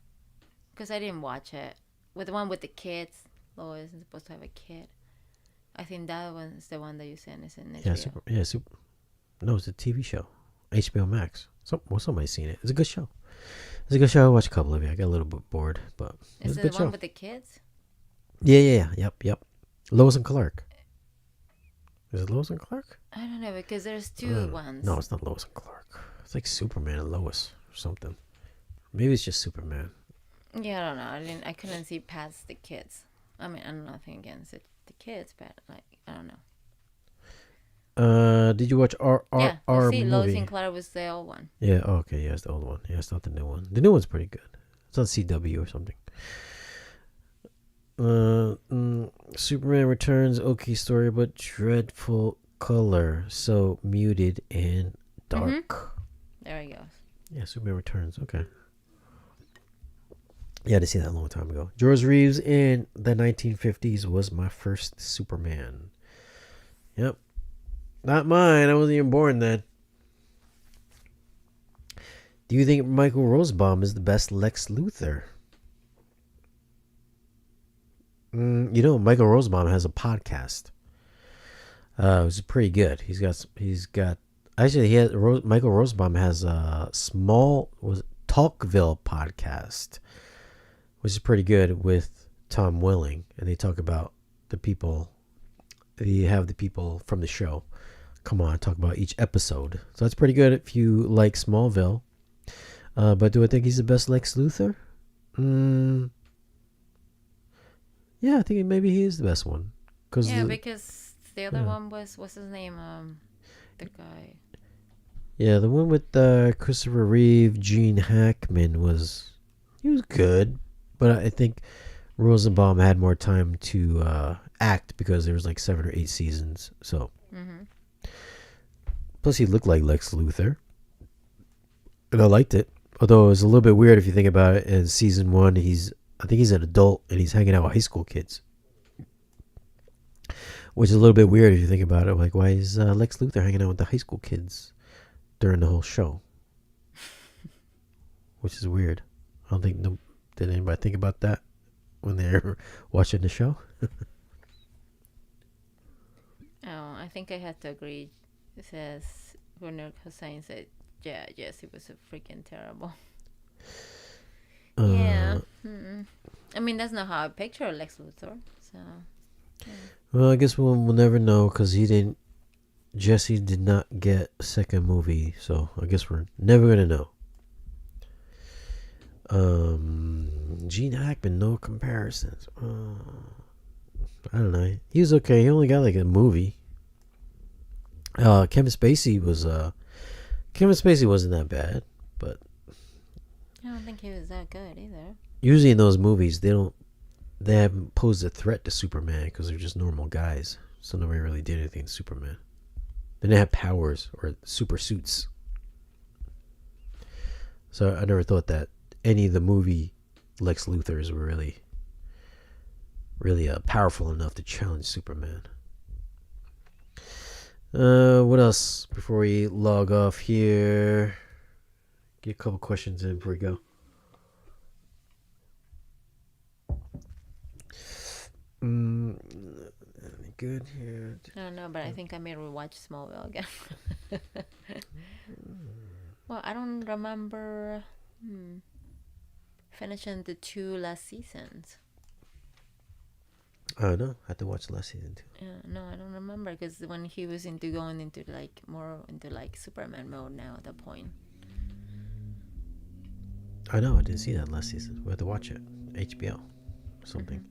because I didn't watch it. With the one with the kids, Lois is supposed to have a kid. I think that one's the one that you said is in HBO. No, it's a TV show, HBO Max. Somebody's seen it. It's a good show. It's a good show. I watched a couple of it. I got a little bit bored, but it's Is a it good the show. one with the kids? Yeah. Yep. Lois and Clark. Is it Lois and Clark? I don't know because there's 2 ones. No, it's not Lois and Clark. It's like Superman and Lois. something. Maybe it's just Superman. Yeah, I don't know. I couldn't see past the kids. I mean, I'm nothing against it, the kids, but like I don't know. Did you watch our See, Lois movie? and Clark was the old one. Yeah. Oh, okay. Yeah, it's the old one. Yeah, it's not the new one. The new one's pretty good. It's on CW or something. Superman Returns. Okay, story, but dreadful color. So muted and dark. There he goes. Yeah, Superman Returns. Okay. Yeah, I did see that a long time ago. George Reeves in the 1950s was my first Superman. Yep. Not mine. I wasn't even born then. Do you think Michael Rosenbaum is the best Lex Luthor? Michael Rosenbaum has a podcast. Which is pretty good. Michael Rosenbaum has a Talkville podcast, which is pretty good with Tom Welling, and they talk about the people. They have the people from the show come on talk about each episode, so that's pretty good if you like Smallville. But do I think he's the best Lex Luthor? Yeah, I think maybe he is the best one. Because the other one was what's his name? The guy. Yeah, the one with Christopher Reeve, Gene Hackman was good, but I think Rosenbaum had more time to act because there was like 7 or 8 seasons. So, plus he looked like Lex Luthor, and I liked it. Although it was a little bit weird if you think about it. In season 1, I think he's an adult and he's hanging out with high school kids, which is a little bit weird if you think about it. Like, why is Lex Luthor hanging out with the high school kids during the whole show? Which is weird. I don't think did anybody think about that when they were watching the show? I think I had to agree. It says Werner Hussein said, "Yeah, yes, it was a freaking terrible." Yeah. I mean, that's not how I picture Lex Luthor. So. Yeah. Well, I guess we'll never know because Jesse did not get a second movie, so I guess we're never gonna know. Gene Hackman, no comparisons. I don't know. He was okay. He only got like a movie. Kevin Spacey wasn't that bad, but I don't think he was that good either. Usually in those movies, they haven't posed a threat to Superman because they're just normal guys. So nobody really did anything to Superman. They didn't have powers or super suits. So I never thought that any of the movie Lex Luthors were really powerful enough to challenge Superman. What else before we log off here? Get a couple questions in before we go. Good here. I don't know, but I think I may rewatch Smallville again. Well, I don't remember finishing the 2 last seasons. Oh no, I had to watch the last season too. Yeah, no, I don't remember because when he was going into like more into like Superman mode now at that point. I know, I didn't see that last season. We had to watch it. HBO or something.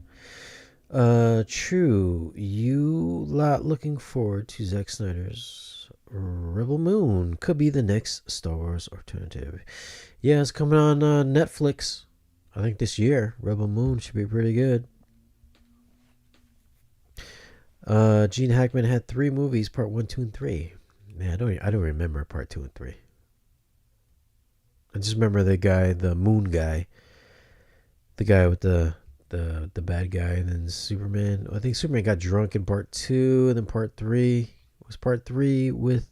True. You lot looking forward to Zack Snyder's Rebel Moon. Could be the next Star Wars alternative. Yeah, it's coming on Netflix. I think this year. Rebel Moon should be pretty good. Gene Hackman had 3 movies, part 1, 2, and 3. Man, I don't remember part 2 and 3. I just remember the guy, the moon guy. The guy with the bad guy, and then Superman. I think Superman got drunk in part 2, and then part 3 was part 3 with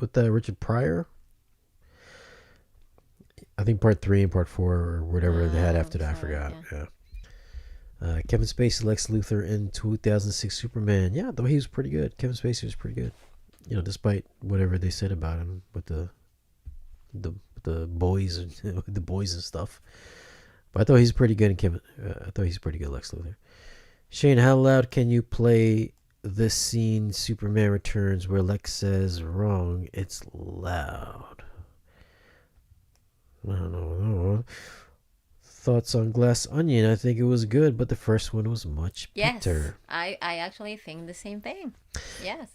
Richard Pryor. I think part 3 and part 4 or whatever they had after that. I forgot. Yeah. Kevin Spacey, Lex Luthor in 2006 Superman. Yeah, though he was pretty good. Kevin Spacey was pretty good. You know, despite whatever they said about him with the boys and the boys and stuff. But I thought he's pretty good. I thought he's pretty good, Lex Luthor. Shane, how loud can you play this scene, Superman Returns, where Lex says wrong? It's loud. I don't know. Thoughts on Glass Onion? I think it was good, but the first one was much Yes, better. I actually think the same thing. Yes.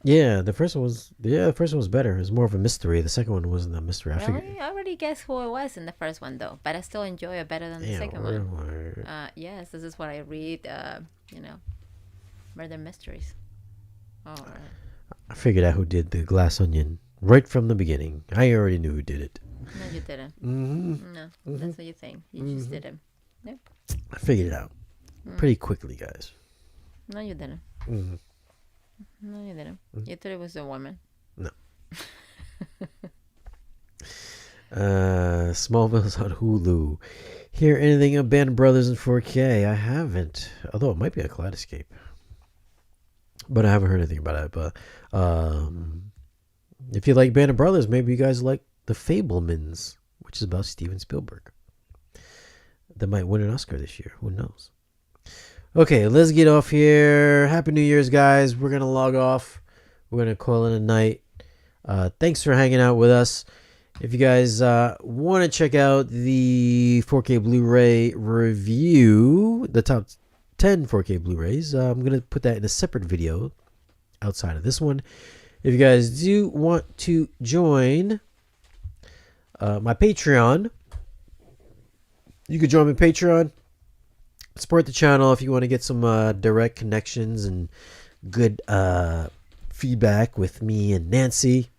Yeah, the first one was better. It was more of a mystery. The second one wasn't a mystery. I figured. Really? I already guessed who it was in the first one, though. But I still enjoy it better than the Yeah, second one. Yes, this is what I read. You know, murder mysteries. Oh, I figured out who did the Glass Onion right from the beginning. I already knew who did it. no, you didn't. Mm-hmm. No, that's what you think. You just didn't. Nope. I figured it out pretty quickly, guys. No, you didn't. Mm-hmm. No, you didn't. You thought it was a woman. No. Smallville's on Hulu. Hear anything of Band of Brothers in 4K? I haven't. Although it might be a Kaleidoscape. But I haven't heard anything about it. But if you like Band of Brothers, maybe you guys like The Fablemans, which is about Steven Spielberg. That might win an Oscar this year. Who knows? Okay, let's get off here. Happy New Year's, guys. We're going to log off. We're going to call it a night. Thanks for hanging out with us. If you guys want to check out the 4K Blu-ray review, the top 10 4K Blu-rays, I'm going to put that in a separate video outside of this one. If you guys do want to join my Patreon, you could join my Patreon. Support the channel if you want to get some direct connections and good feedback with me and Nancy.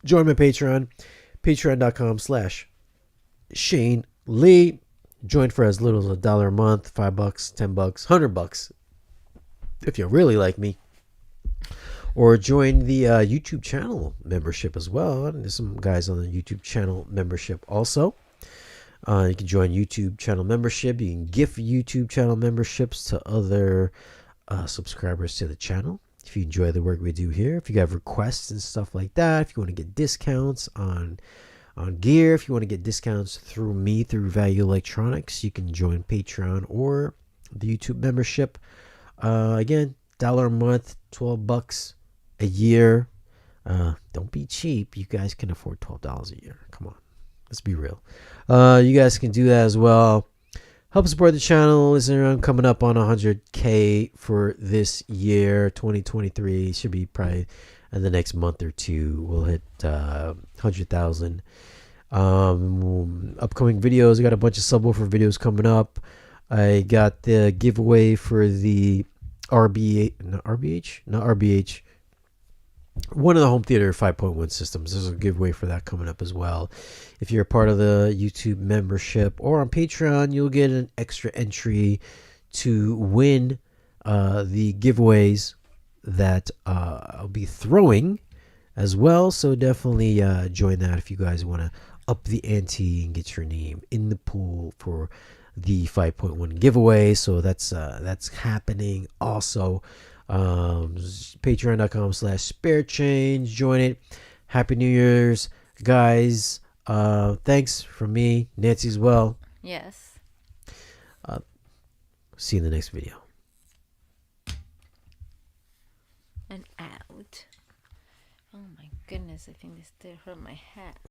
Join my Patreon, patreon.com/Shane Lee. Join for as little as $1 a month, $5, $10, $100 if you really like me. Or join the YouTube channel membership as well. There's some guys on the YouTube channel membership also. You can join YouTube channel membership. You can gift YouTube channel memberships to other subscribers to the channel. If you enjoy the work we do here, if you have requests and stuff like that, if you want to get discounts on gear, if you want to get discounts through me, through Value Electronics, you can join Patreon or the YouTube membership. Again, $1 a month, $12 a year. Don't be cheap. You guys can afford $12 a year. Come on. Let's be real. You guys can do that as well. Help support the channel. I'm coming up on 100K for this year. 2023 should be probably in the next month or two. We'll hit 100,000. Upcoming videos. I got a bunch of subwoofer videos coming up. I got the giveaway for the RBH. One of the home theater 5.1 systems. There's a giveaway for that coming up as well. If you're a part of the YouTube membership or on Patreon, you'll get an extra entry to win the giveaways that I'll be throwing as well. So definitely join that if you guys want to up the ante and get your name in the pool for the 5.1 giveaway. So that's happening also. Patreon.com/spare change. Join it. Happy New Year's, guys. Thanks from me, Nancy as well. Yes. See you in the next video. And out. Oh my goodness, I think this still hurt my hat.